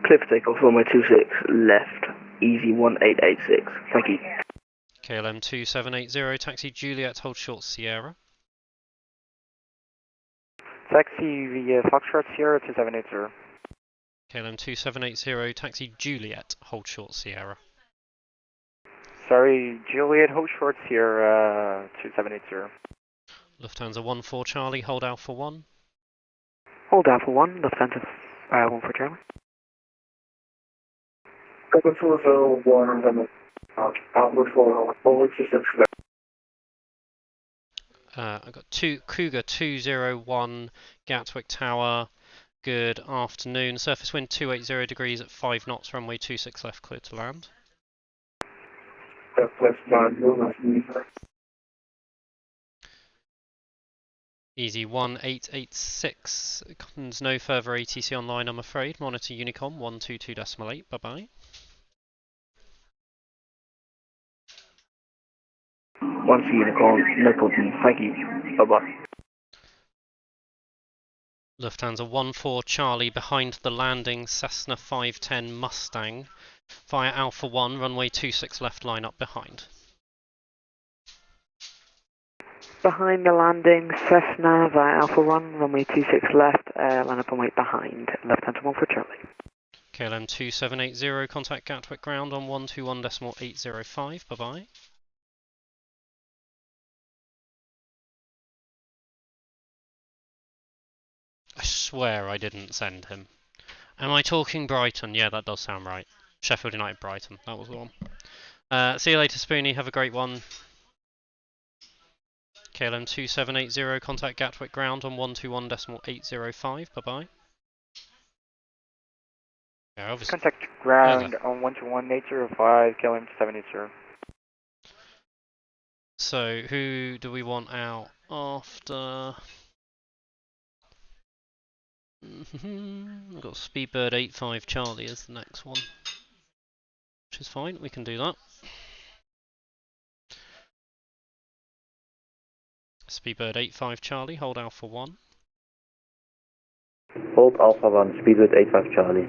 Clear for takeoff, runway 26 left, easy 1886. Thank you. KLM 2780, taxi Juliet, hold short Sierra. Taxi via Foxtrot Sierra 2780. KLM 2780, taxi Juliet, hold short Sierra. Sorry, Juliet, hold short Sierra 2780. Lufthansa 14 Charlie, hold Alpha 1. Hold Alpha 1, Lufthansa 1 for Charlie. Couple 201, outward for forward systems. I've got Cougar 201, Gatwick Tower. Good afternoon. Surface wind 280 degrees at 5 knots, runway 26 left, clear to land. Easy 1886. There's no further ATC online, I'm afraid. Monitor Unicom 122.8. Bye bye. Once a Unicom, no problem. Thank you. Bye bye. Lufthansa 14 Charlie behind the landing, Cessna 510 Mustang via Alpha 1, runway 26 left, line up behind. Behind the landing, Cessna via Alpha 1, runway 26 left, line up and wait behind, Lufthansa 1 for Charlie. KLM 2780, contact Gatwick ground on 121.805, bye bye. I swear I didn't send him. Am I talking Brighton? Yeah, that does sound right. Sheffield United Brighton, that was the one. See you later, Spoonie, have a great one. KLM 2780, contact Gatwick ground on 121.805, bye bye. Yeah, obviously. Contact ground on 121.805, KLM 780. So, who do we want out after? We've got Speedbird 85 Charlie as the next one, which is fine, we can do that. Speedbird 85 Charlie, hold Alpha 1. Hold Alpha 1, Speedbird 85 Charlie.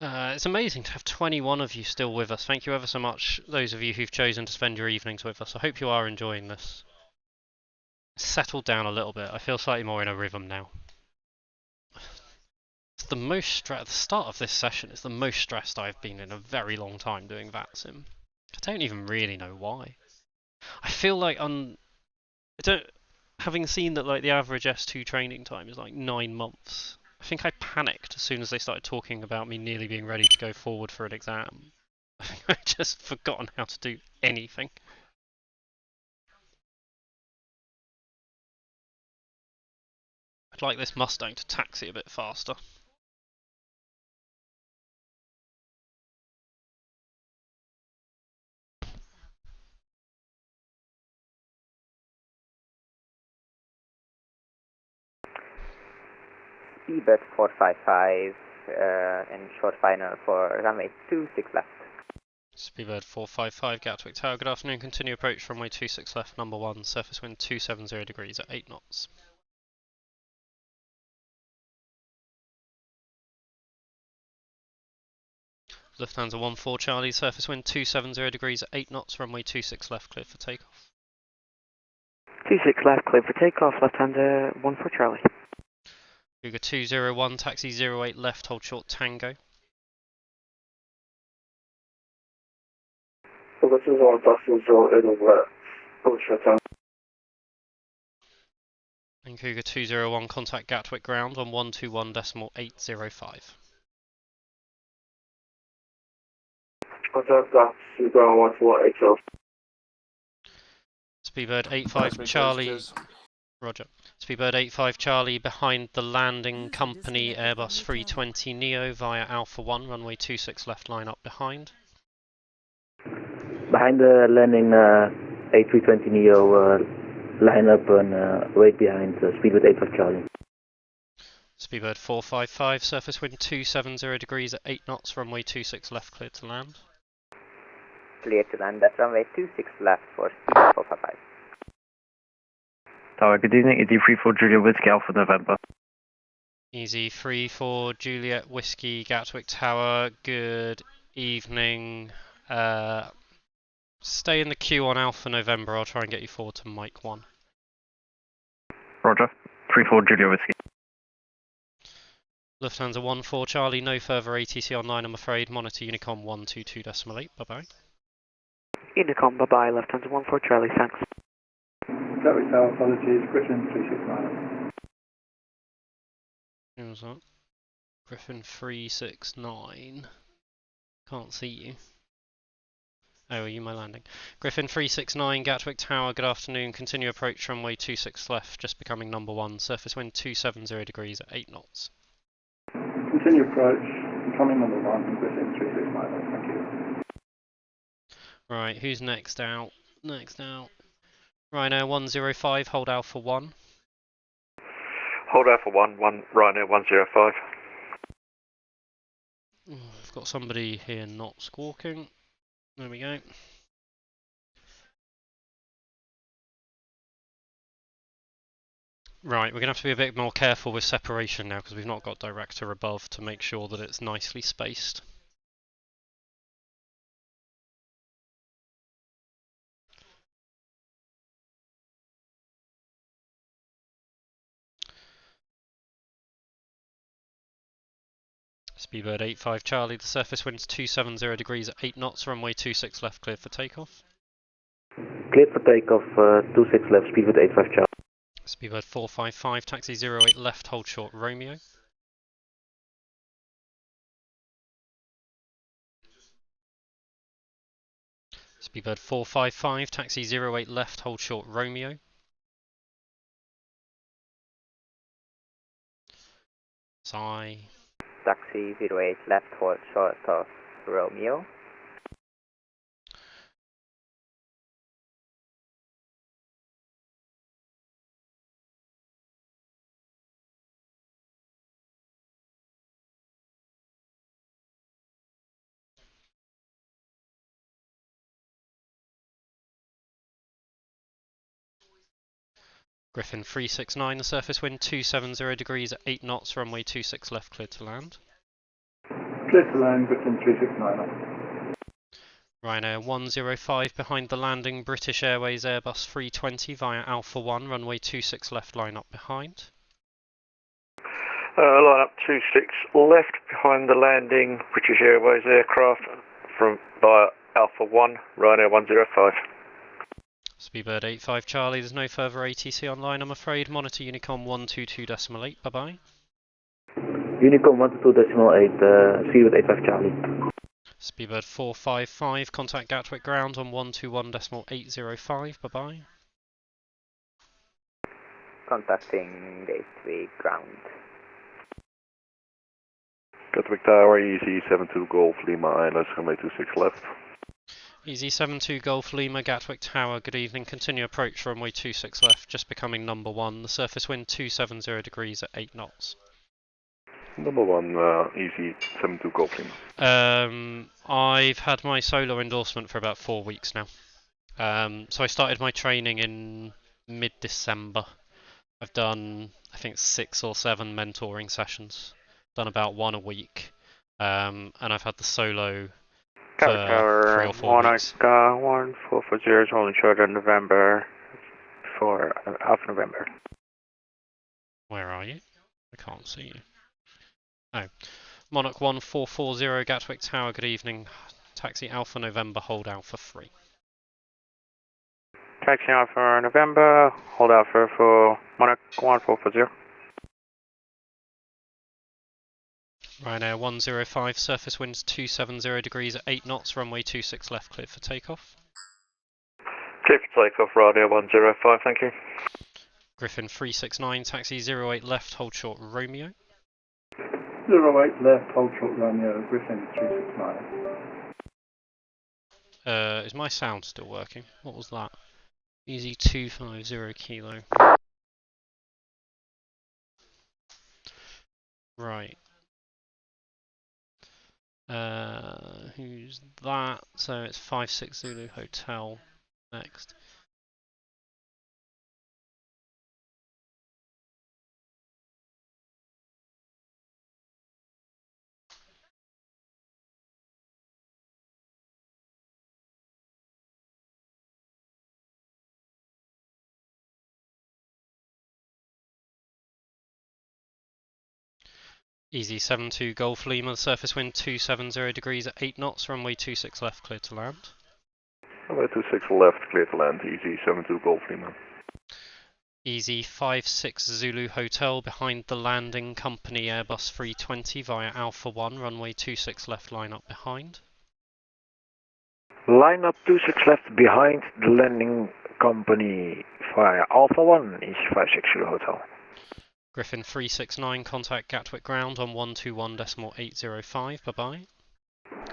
It's amazing to have 21 of you still with us. Thank you ever so much, those of you who've chosen to spend your evenings with us. I hope you are enjoying this. Settled down a little bit. I feel slightly more in a rhythm now. It's the most the start of this session is the most stressed I've been in a very long time doing VATSIM. I don't even really know why. I feel like having seen that like the average S2 training time is like 9 months. I think I panicked as soon as they started talking about me nearly being ready to go forward for an exam. I think I'd just forgotten how to do anything. I'd like this Mustang to taxi a bit faster. Speedbird 455 and short final for runway 26 left. Speedbird 455 Gatwick Tower, good afternoon. Continue approach runway 26 left, number 1, surface wind 270 degrees at 8 knots. Lufthansa 14 Charlie, surface wind 270 degrees at 8 knots, runway 26 left, cleared for takeoff. 26 left, clear for takeoff, Lufthansa 14 Charlie. Cougar 201, taxi 08 left, hold short Tango. Cougar 201, taxi 08 left, hold short Tango. And Cougar 201, contact Gatwick ground on 121.805. Contact taxi ground 121.805. Speedbird 85 Charlie. Roger. Speedbird 85 Charlie behind the landing company Airbus 320 Neo via Alpha 1, runway 26 left, line up behind. Behind the landing A320 Neo, line up and wait behind Speedbird 85 Charlie. Speedbird 455, surface wind 270 degrees at 8 knots, runway 26 left, cleared to land. Clear to land at runway 26 left for Speedbird 455. Tower, good evening. Easy 3 for Juliet Whiskey Alpha November. Easy 3 for Juliet Whiskey Gatwick Tower, good evening. Stay in the queue on Alpha November, I'll try and get you forward to Mike 1. Roger. 3 for Juliet Whiskey. Lufthansa 14 Charlie, no further ATC online I'm afraid, monitor Unicom 122.8, bye bye. Unicom, bye bye, Lufthansa 14 Charlie, thanks. Gatwick Tower, apologies, Griffin 369. Who was that? Griffin 369. Can't see you. Oh, are you my landing? Griffin 369, Gatwick Tower, good afternoon. Continue approach runway 26 left, just becoming number 1. Surface wind 270 degrees at 8 knots. Continue approach, becoming number 1, Griffin 369, thank you. Right, who's next out? Next out. Rhino 105, hold Alpha 1. Hold Alpha 1, Rhino 105. I've got somebody here not squawking. There we go. Right, we're going to have to be a bit more careful with separation now because we've not got director above to make sure that it's nicely spaced. Speedbird 85 Charlie, the surface wind's 270 degrees at 8 knots, runway 26 left cleared for takeoff. Cleared for takeoff, 26 left, Speedbird 85 Charlie. Speedbird 455, taxi 08 left, hold short Romeo. Speedbird 455, taxi 08 left, hold short Romeo. Sigh. Taxi 08 left, hold short of Romeo. Griffin 369, the surface wind 270 degrees at 8 knots, runway 26 left cleared to land. Clear to land, Griffin 369. Ryanair 105 behind the landing, British Airways Airbus 320 via Alpha 1, runway 26 left, line up behind. Line up 26 left behind the landing, British Airways aircraft via Alpha 1, Ryanair 105. Speedbird 85 Charlie, there's no further ATC online I'm afraid. Monitor Unicom 122.8, bye bye. Unicom 122.8, Speedbird 85 Charlie. Speedbird 455, contact Gatwick ground on 121.805, bye bye. Contacting Gatwick ground. Gatwick Tower, easy 72 Golf Lima Islands, runway 26 left. Easy 72 Golf Lima, Gatwick Tower, good evening. Continue approach runway 26 left, just becoming number 1. The surface wind 270 degrees at 8 knots. Number 1, easy 72 Golf Lima. I've had my solo endorsement for about 4 weeks now. So I started my training in mid-December. I've done, I think, 6 or 7 mentoring sessions. Done about 1 a week. And I've had the solo for 3 or 4 weeks. 1440 holding short on November for Alpha November. Where are you? I can't see you. Oh. Monarch 1440 Gatwick Tower, good evening. Taxi Alpha November, hold Alpha 3. Taxi Alpha November, hold Alpha for Monarch 1440. Ryanair 105, surface winds 270 degrees at 8 knots, runway 26 left, cleared for takeoff. Clear for takeoff, Ryanair 105, thank you. Griffin 369, taxi 08 left, hold short Romeo. 08 left, hold short Romeo, Griffin 369. Is my sound still working? What was that? Easy 250 kilo. Right. Who's that? So it's 56 Zulu Hotel next. Easy 72 Golf Lima, surface wind 270 degrees at 8 knots, runway 26 left, clear to land. Runway 26 left, clear to land, easy 72 Golf Lima. Easy 56 Zulu Hotel behind the landing, company Airbus 320 via Alpha 1, runway 26 left, line up behind. Line up 26 left behind the landing company via Alpha 1 is 56 Zulu Hotel. Griffin 369, contact Gatwick ground on 121.805, bye bye.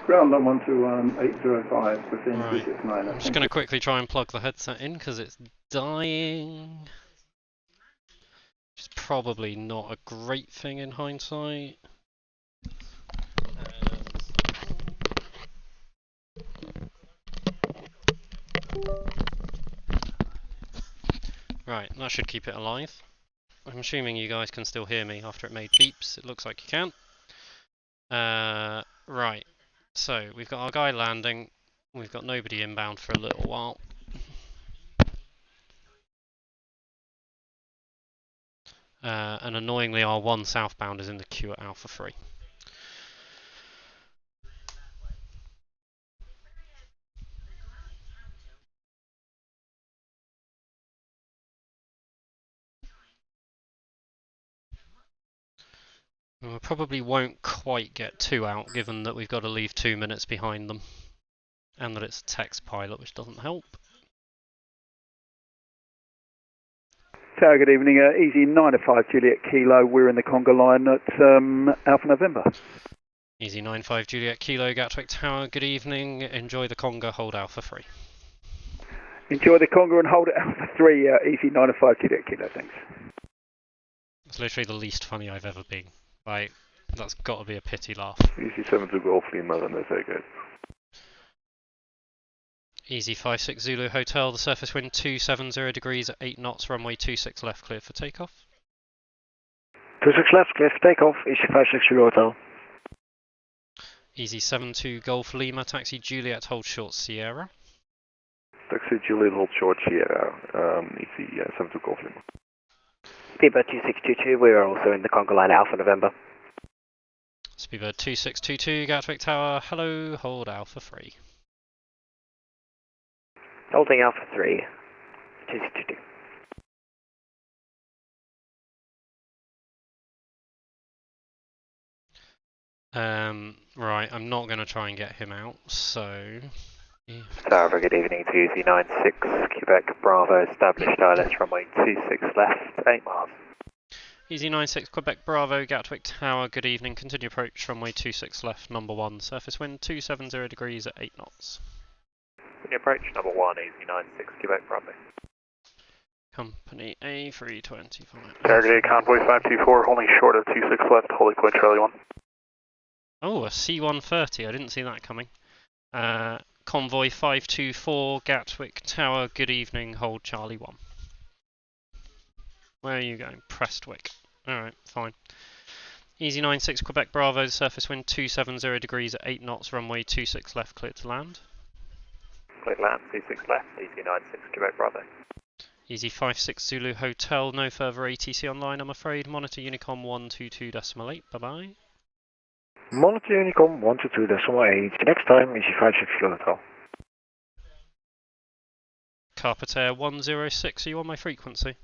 Ground on 121.805, Griffin Right. 369. I'm just going to quickly try and plug the headset in because it's dying. Which is probably not a great thing in hindsight. Right, that should keep it alive. I'm assuming you guys can still hear me after it made beeps. It looks like you can. Right, so we've got our guy landing. We've got nobody inbound for a little while. And annoyingly our one southbound is in the queue at Alpha 3. We probably won't quite get 2 out, given that we've got to leave 2 minutes behind them. And that it's a text pilot, which doesn't help. Tower, good evening. Easy 905 Juliet Kilo. We're in the conga line at Alpha November. Easy 95 Juliet Kilo, Gatwick Tower, good evening. Enjoy the conga, hold Alpha 3. Enjoy the conga and hold it Alpha 3. Easy 905 Juliet Kilo, thanks. It's literally the least funny I've ever been. Like, that's got to be a pity laugh. Easy 7 to Golf Lima, then that's very good. Easy 56 Zulu Hotel, the surface wind 270 degrees at 8 knots, runway 26 left, clear for takeoff. 26 left, clear for takeoff, Easy 56 Zulu Hotel. Easy 72 Golf Lima, taxi Juliet, hold short Sierra. Taxi Juliet, hold short Sierra, easy 72 Golf Lima. Speedbird 2622, we are also in the conga line at Alpha November. Speedbird 2622, Gatwick Tower, hello, hold Alpha 3. Holding Alpha 3, 2622. Right, I'm not going to try and get him out, so... Tower, good evening to Easy 96, Quebec Bravo, established ILS runway 26 left, 8 miles. Easy 96 Quebec Bravo, Gatwick Tower, good evening, continue approach, runway 26 left, number 1, surface wind 270 degrees at 8 knots. Continue approach, number 1, Easy 96 Quebec Bravo. Company A325. Target Convoy 524, holding short of 26 left, Holy Point Charlie 1. Oh, a C-130, I didn't see that coming. Convoy 524, Gatwick Tower, good evening, hold Charlie 1. Where are you going? Prestwick. Alright, fine. Easy 96 Quebec Bravo, surface wind 270 degrees at 8 knots, runway 26 left, clear to land. Clear to land, 26 left, Easy 96 Quebec Bravo. Easy 56 Zulu Hotel, no further ATC online, I'm afraid. Monitor Unicom 122.8, bye bye. Monitor Unicom 122.8, next time Easy 56 Zulu Hotel. Carpet Air 106, are you on my frequency?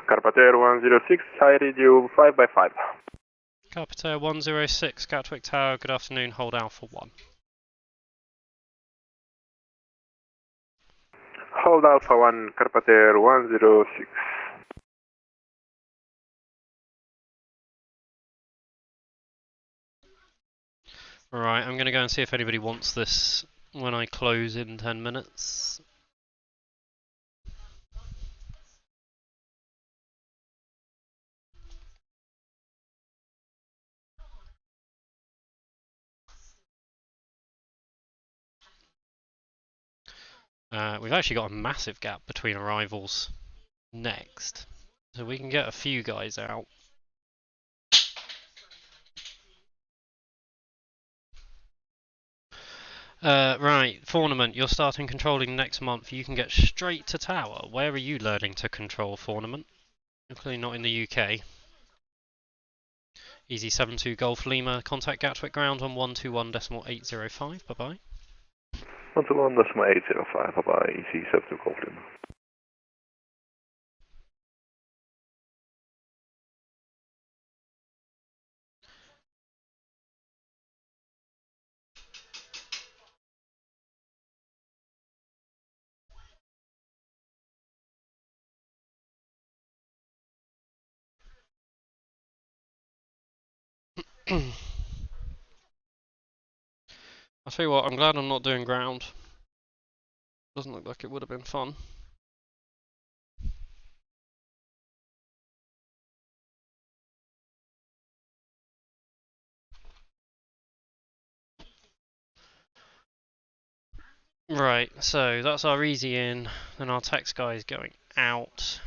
Carpet Air 106, high radio 5x5. Carpet Air 106, Gatwick Tower, good afternoon, hold Alpha 1. Hold Alpha 1, Carpet Air 106. Right, I'm going to go and see if anybody wants this when I close in 10 minutes. We've actually got a massive gap between arrivals next, so we can get a few guys out. Right, Fornament, you're starting controlling next month. You can get straight to Tower. Where are you learning to control Fornament? You're clearly not in the UK. Easy 72 Golf Lima, contact Gatwick ground on 121.805, bye bye. 121.805, bye bye, Easy 72 Golf Lima. I'll tell you what, I'm glad I'm not doing ground. Doesn't look like it would have been fun. Right, so that's our easy in, then our text guy is going out.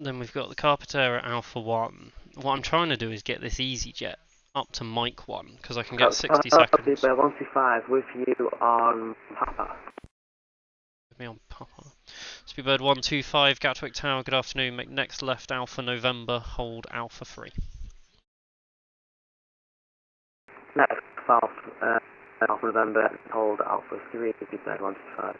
Then we've got the Carpet Air at Alpha 1. What I'm trying to do is get this EasyJet up to Mike 1, because I can get 60 seconds. Speedbird 125 with you on Papa. With me on Papa. Speedbird 125, Gatwick Tower, good afternoon. Make next left Alpha November, hold Alpha 3. Next Alpha November, hold Alpha 3, Speedbird 125.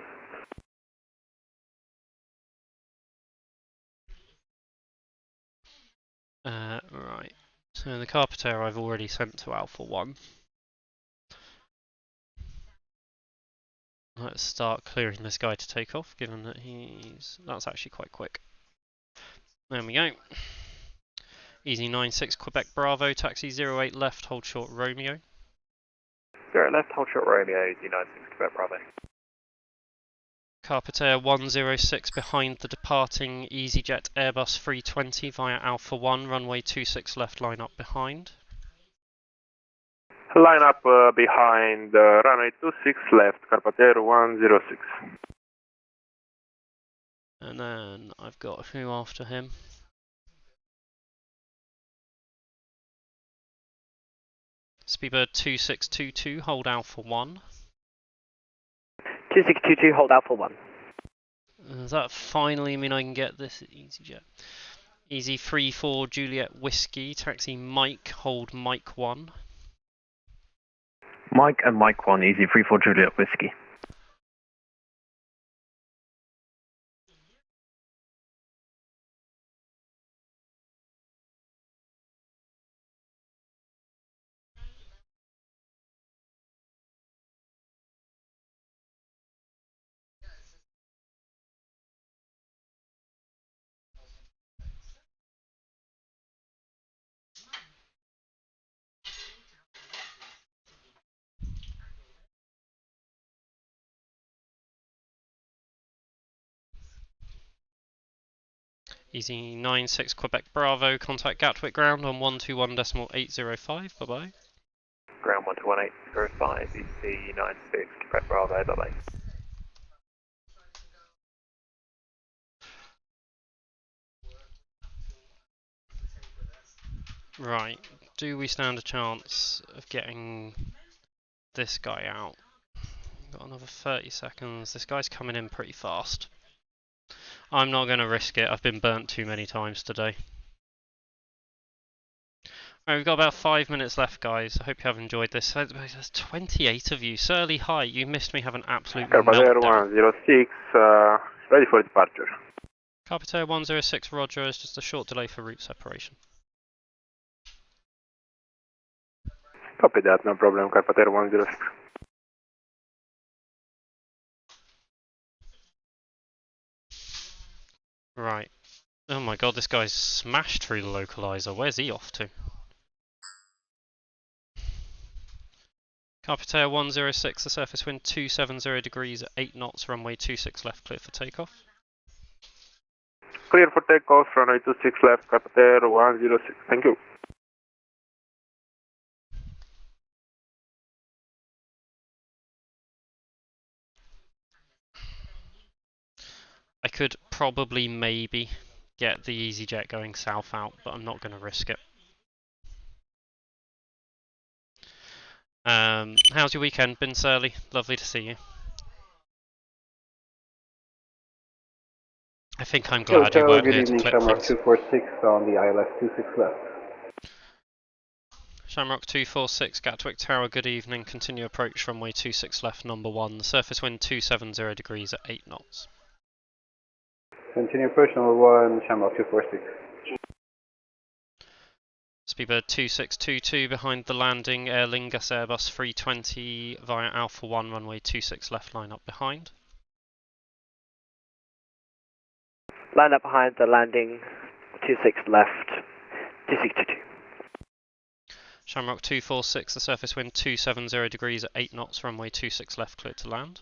Right. So the Carpenter I've already sent to Alpha 1. Let's start clearing this guy to take off, given that that's actually quite quick. There we go. Easy 96 Quebec Bravo, taxi 08 left, hold short Romeo. 0 left, hold short Romeo, Easy 96 Quebec Bravo. Carpenter 106 behind the departing EasyJet Airbus 320 via Alpha 1, runway 26 left, line up behind. Line up behind runway 26 left, Carpatero 106. And then I've got who after him? Speedbird 2622, hold Alpha 1. 2622, hold Alpha 1. Does that finally mean I can get this at EasyJet? Easy 34 Juliet Whiskey, taxi Mike, hold Mike 1. Mike and Mike 1, easy 34 Juliet Whiskey. Easy 96 Quebec Bravo, contact Gatwick ground on 121.805, bye bye. Ground 121.805, Easy 96 Quebec Bravo, bye bye. Right, do we stand a chance of getting this guy out? Got another 30 seconds, this guy's coming in pretty fast. I'm not going to risk it, I've been burnt too many times today. Right, we've got about 5 minutes left, guys. I hope you have enjoyed this. There's 28 of you. Surly, hi. You missed me have an absolute Carpatero meltdown. 106, ready for departure. Carpatero 106, roger. It's just a short delay for route separation. Copy that, no problem. Carpatero 106. Right. Oh my god, this guy's smashed through the localizer. Where's he off to? Carpatero 106, the surface wind 270 degrees at 8 knots, runway 26 left, clear for takeoff. Clear for takeoff, runway 26 left, Carpatero 106. Thank you. I could probably maybe get the EasyJet going south out, but I'm not going to risk it. How's your weekend been, Surly? Lovely to see you. I think I'm glad you weren't here to clip things. Shamrock 246 on the ILS 26 left. Shamrock 246, Gatwick Tower, good evening. Continue approach runway 26 left, number 1. The surface wind 270 degrees at 8 knots. Continue approach number 1, Shamrock 246. Speedbird 2622 behind the landing, Aer Lingus Airbus 320 via Alpha 1, runway 26 left, line up behind. Line up behind the landing, 26 left, 2622. Shamrock 246, the surface wind 270 degrees at 8 knots, runway 26 left, clear to land.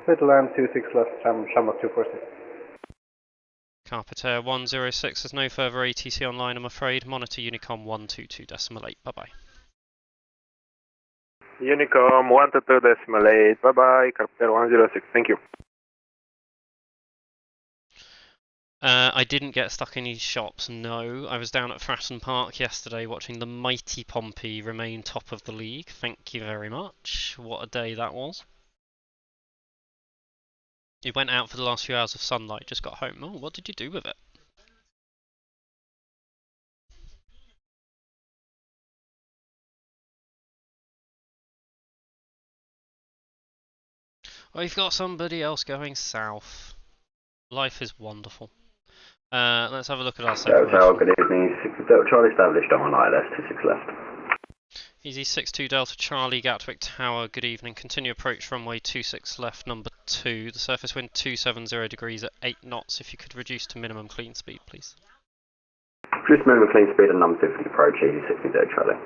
Clear to land, 26 left, Shamrock 246. Carpenter 106, there's no further ATC online, I'm afraid. Monitor Unicom 122.8, bye bye. Unicom 122.8, bye bye, Carpatero 106, thank you. I didn't get stuck in these shops, no. I was down at Fratton Park yesterday watching the mighty Pompey remain top of the league. Thank you very much. What a day that was. It went out for the last few hours of sunlight, just got home. Oh, what did you do with it? We've got somebody else going south. Life is wonderful. Let's have a look at our Tower, separation. good evening. 60 Delta Charlie established on ILS 26 left. Easy 62 Delta Charlie, Gatwick Tower, good evening. Continue approach runway 26 left, number 2. The surface wind 270 degrees at 8 knots. If you could reduce to minimum clean speed, please. Just minimum clean speed and number 2 for the approach, easy 60 Delta Charlie.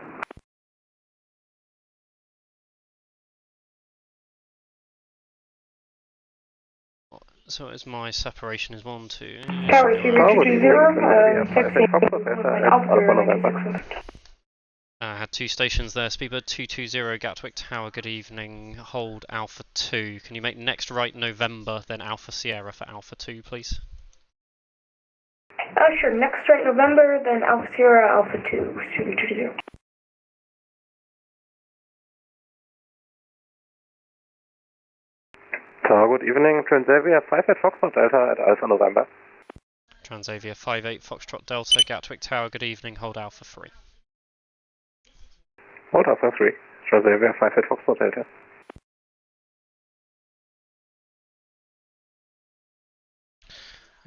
So it's my separation is 1, 2. Tower 0220, I had 2 stations there. Speedbird 220, Gatwick Tower, good evening. Hold Alpha 2. Can you make next right November, then Alpha Sierra for Alpha 2, please? Sure, next right November, then Alpha Sierra, Alpha 2, 220. Tower, good evening. Transavia 58 Foxtrot Delta at Alpha November. Transavia 58 Foxtrot Delta, Gatwick Tower, good evening. Hold Alpha 3. Hold Alpha 3. Transavia 58 Foxtrot Delta.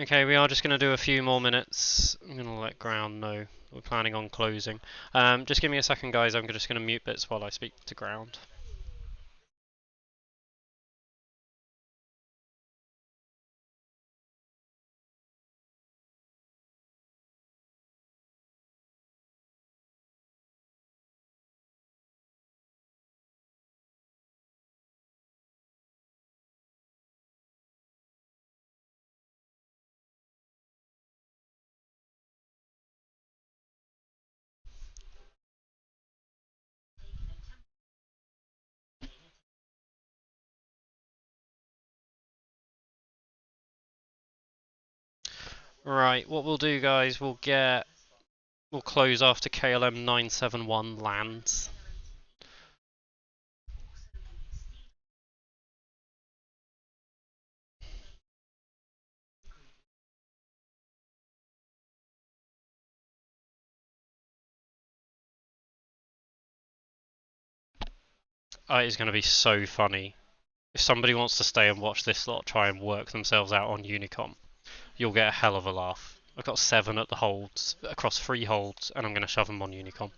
Okay, we are just going to do a few more minutes. I'm going to let ground know we're planning on closing. Just give me a second, guys. I'm just going to mute bits while I speak to ground. Right, what we'll do, guys, we'll close after KLM 971 lands. It's going to be so funny. If somebody wants to stay and watch this lot try and work themselves out on Unicom, you'll get a hell of a laugh. I've got 7 at the holds, across 3 holds, and I'm going to shove them on Unicom.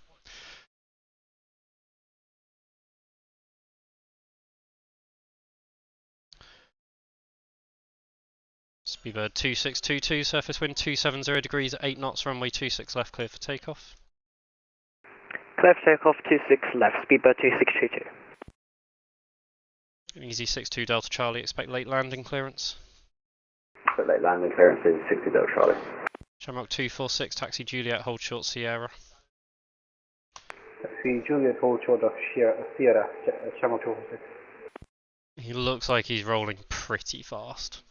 Speedbird 2622, surface wind 270 degrees at 8 knots, runway 26 left, clear for takeoff. Clear for takeoff, 26 left, Speedbird 2622. Easy 62 Delta Charlie, expect late landing clearance. Expect late landing clearance is 60 Delta Charlie. Shamrock 246, taxi Juliet, hold short Sierra. Taxi Juliet, hold short of Sierra, Shamrock 246. He looks like he's rolling pretty fast.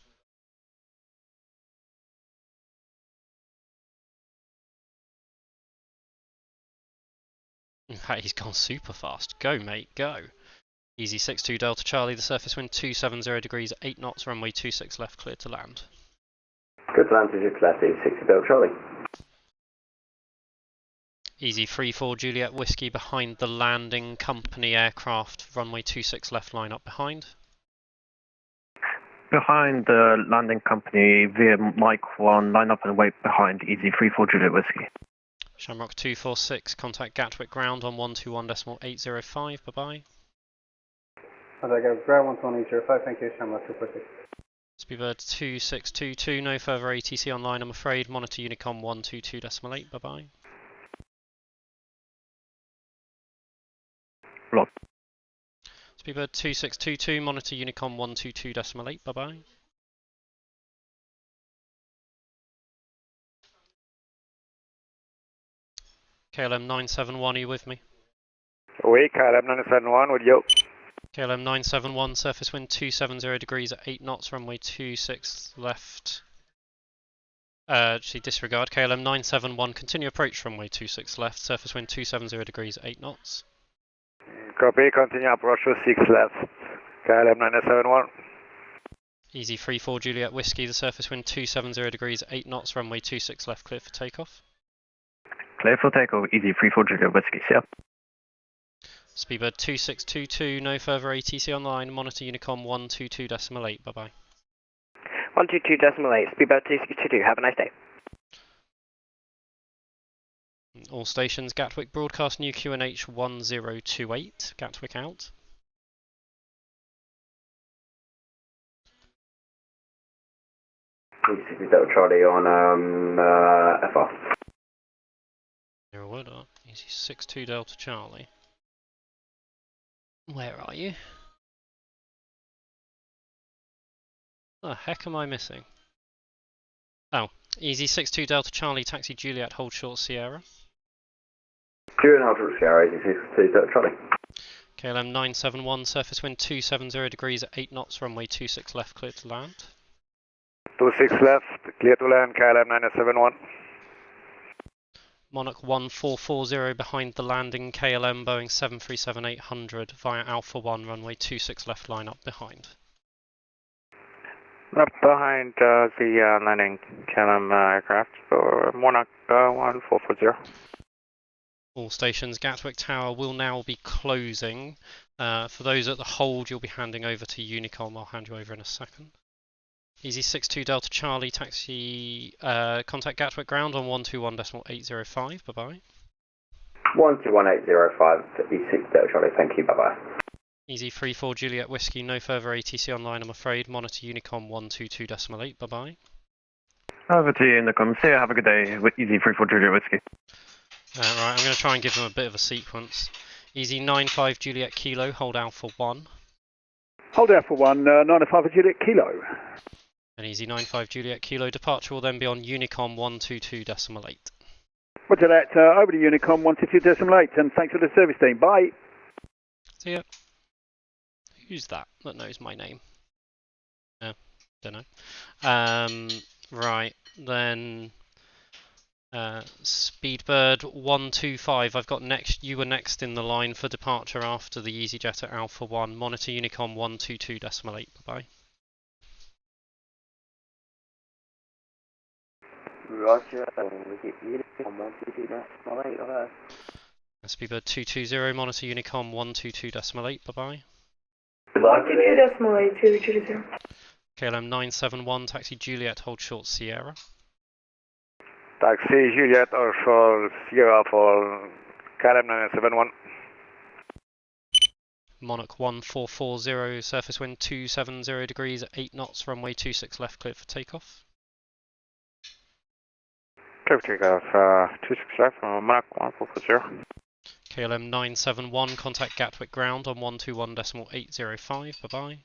In fact, he's gone super fast. Go, mate, go. Easy 62 Delta Charlie, the surface wind 270 degrees, 8 knots, runway 26 left, clear to land. Good to land, 26 left, easy 60 Delta Charlie. Easy 34 Juliet Whiskey behind the landing company aircraft, runway 26 left, line up behind. Behind the landing company via Mike 1, line up and wait behind, easy 34 Juliet Whiskey. Shamrock 246, contact Gatwick ground on 121.805, bye bye. Contact Gatwick ground 121.805, thank you, Shamrock 246. Speedbird 2622, no further ATC online, I'm afraid. Monitor Unicom 122.8, bye bye. Block. Speedbird 2622, monitor Unicom 122.8, bye bye. KLM 971, are you with me? Oui, KLM 971 with you. KLM 971, surface wind 270 degrees at 8 knots, runway 26 left. Actually disregard, KLM 971, continue approach runway 26 left, surface wind 270 degrees at 8 knots. Copy, continue approach to 6 left. KLM 971. Easy 34 Juliet Whiskey, the surface wind 270 degrees at 8 knots, runway 26 left, clear for takeoff. Clear for takeoff, easy 34 Juliet Whiskey, see ya. Speedbird 2622, no further ATC online, monitor Unicom 122.8, bye bye. 122.8, Speedbird 2622, have a nice day. All stations, Gatwick broadcast new QNH 1028, Gatwick out. Delta Charlie on FR. You're a word up. Easy 62 Delta Charlie. Where are you? The heck am I missing? Oh, easy 62 Delta Charlie, taxi Juliet, hold short Sierra. Juliet, hold short Sierra, easy 62 Delta Charlie. KLM 971, surface wind 270 degrees at 8 knots, runway 26 left, clear to land. 26 left, clear to land, KLM 971. Monarch 1440 behind the landing, KLM Boeing 737-800 via Alpha 1, runway 26 left, line up behind. Up behind the landing KLM aircraft for Monarch 1440. All stations, Gatwick Tower will now be closing. For those at the hold, you'll be handing over to Unicom. I'll hand you over in a second. Easy 62 Delta Charlie, taxi, contact Gatwick ground on 121.805, bye-bye. 121805, E6 Delta Charlie, thank you, bye-bye. Easy 34 Juliet Whiskey, no further ATC online, I'm afraid. Monitor Unicom 122.8, bye-bye. Over to you, Unicom. See you, have a good day. Easy 34 Juliet Whiskey. Right, I'm going to try and give them a bit of a sequence. Easy 95 Juliet Kilo, hold Alpha 1. Hold Alpha 1, 95 Juliet Kilo. And easy 95 Juliet Kilo, departure will then be on Unicom 122.8. Roger that, over to Unicom 122.8, and thanks for the service team, bye. See ya. Who's that knows my name? Don't know. Right, then Speedbird 125, I've got next, you were next in the line for departure after the EasyJet at Alpha 1, monitor Unicom 122.8, bye-bye. Roger, we get Unicom 122.8, over. Speedbird 220, monitor Unicom 122.8, bye-bye. 122.8, 220. KLM 971, taxi Juliet, hold short Sierra. Taxi Juliet or short Sierra for KLM 971. Monarch 1440, surface wind 270 degrees at 8 knots, runway 26 left, clear for takeoff. Clear for takeoff, 26 left from Monarch 1440. KLM 971, contact Gatwick ground on 121.805, bye-bye.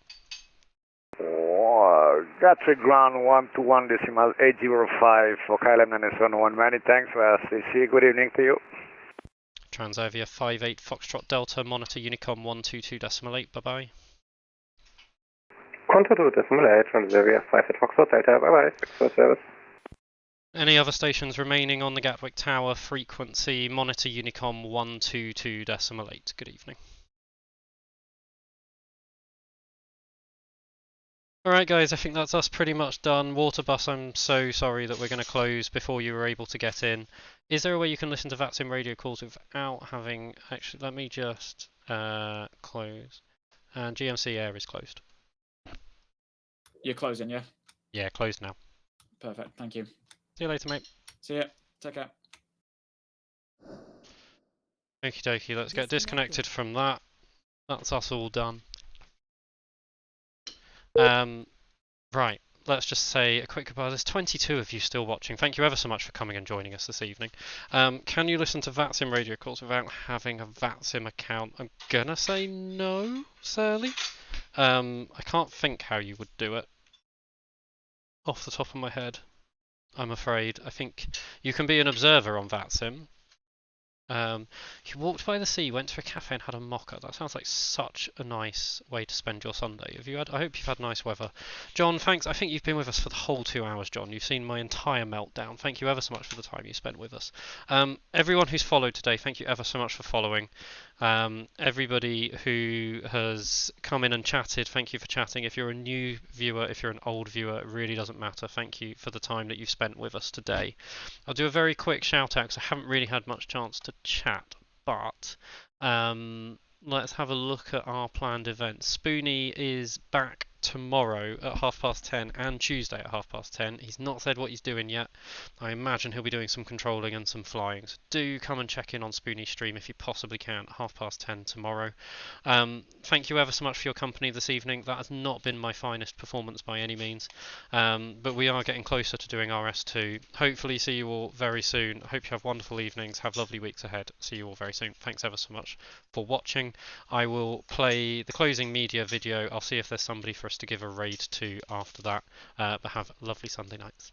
Gatwick ground 121.805 for KLM 971. Many thanks for ATC. Good evening to you. Transavia 58 Foxtrot Delta, monitor Unicom 122.8, bye-bye. Contour 2.8, Transavia 58 Foxtrot Delta, bye-bye. Thanks for service. Any other stations remaining on the Gatwick Tower frequency, monitor Unicom 122.8. Good evening. Alright guys, I think that's us pretty much done. Waterbus, I'm so sorry that we're going to close before you were able to get in. Is there a way you can listen to VATSIM radio calls without having... Actually, let me just close. And GMC Air is closed. You're closing, yeah? Yeah, closed now. Perfect, thank you. See you later, mate. See ya. Take care. Okie dokie, let's get disconnected from that. That's us all done. Right, let's just say a quick goodbye. There's 22 of you still watching. Thank you ever so much for coming and joining us this evening. Can you listen to VATSIM radio calls without having a VATSIM account? I'm gonna say no, Surly. I can't think how you would do it off the top of my head, I'm afraid. I think you can be an observer on VATSIM. You walked by the sea, went to a cafe and had a mocha. That sounds like such a nice way to spend your Sunday. Have you had? I hope you've had nice weather. John, thanks. I think you've been with us for the whole 2 hours, John. You've seen my entire meltdown. Thank you ever so much for the time you spent with us. Everyone who's followed today, thank you ever so much for following. Everybody who has come in and chatted, thank you for chatting. If you're a new viewer, if you're an old viewer, it really doesn't matter. Thank you for the time that you've spent with us today. I'll do a very quick shout out because I haven't really had much chance to chat, but let's have a look at our planned events. Spoonie is back tomorrow at 10:30 and Tuesday at 10:30. He's not said what he's doing yet. I imagine he'll be doing some controlling and some flying. So do come and check in on Spoonie's stream if you possibly can at 10:30 tomorrow. Thank you ever so much for your company this evening. That has not been my finest performance by any means, but we are getting closer to doing RS2. Hopefully see you all very soon. I hope you have wonderful evenings, have lovely weeks ahead. See you all very soon. Thanks ever so much for watching. I will play the closing media video. I'll see if there's somebody for us to give a raid to after that, but have lovely Sunday nights.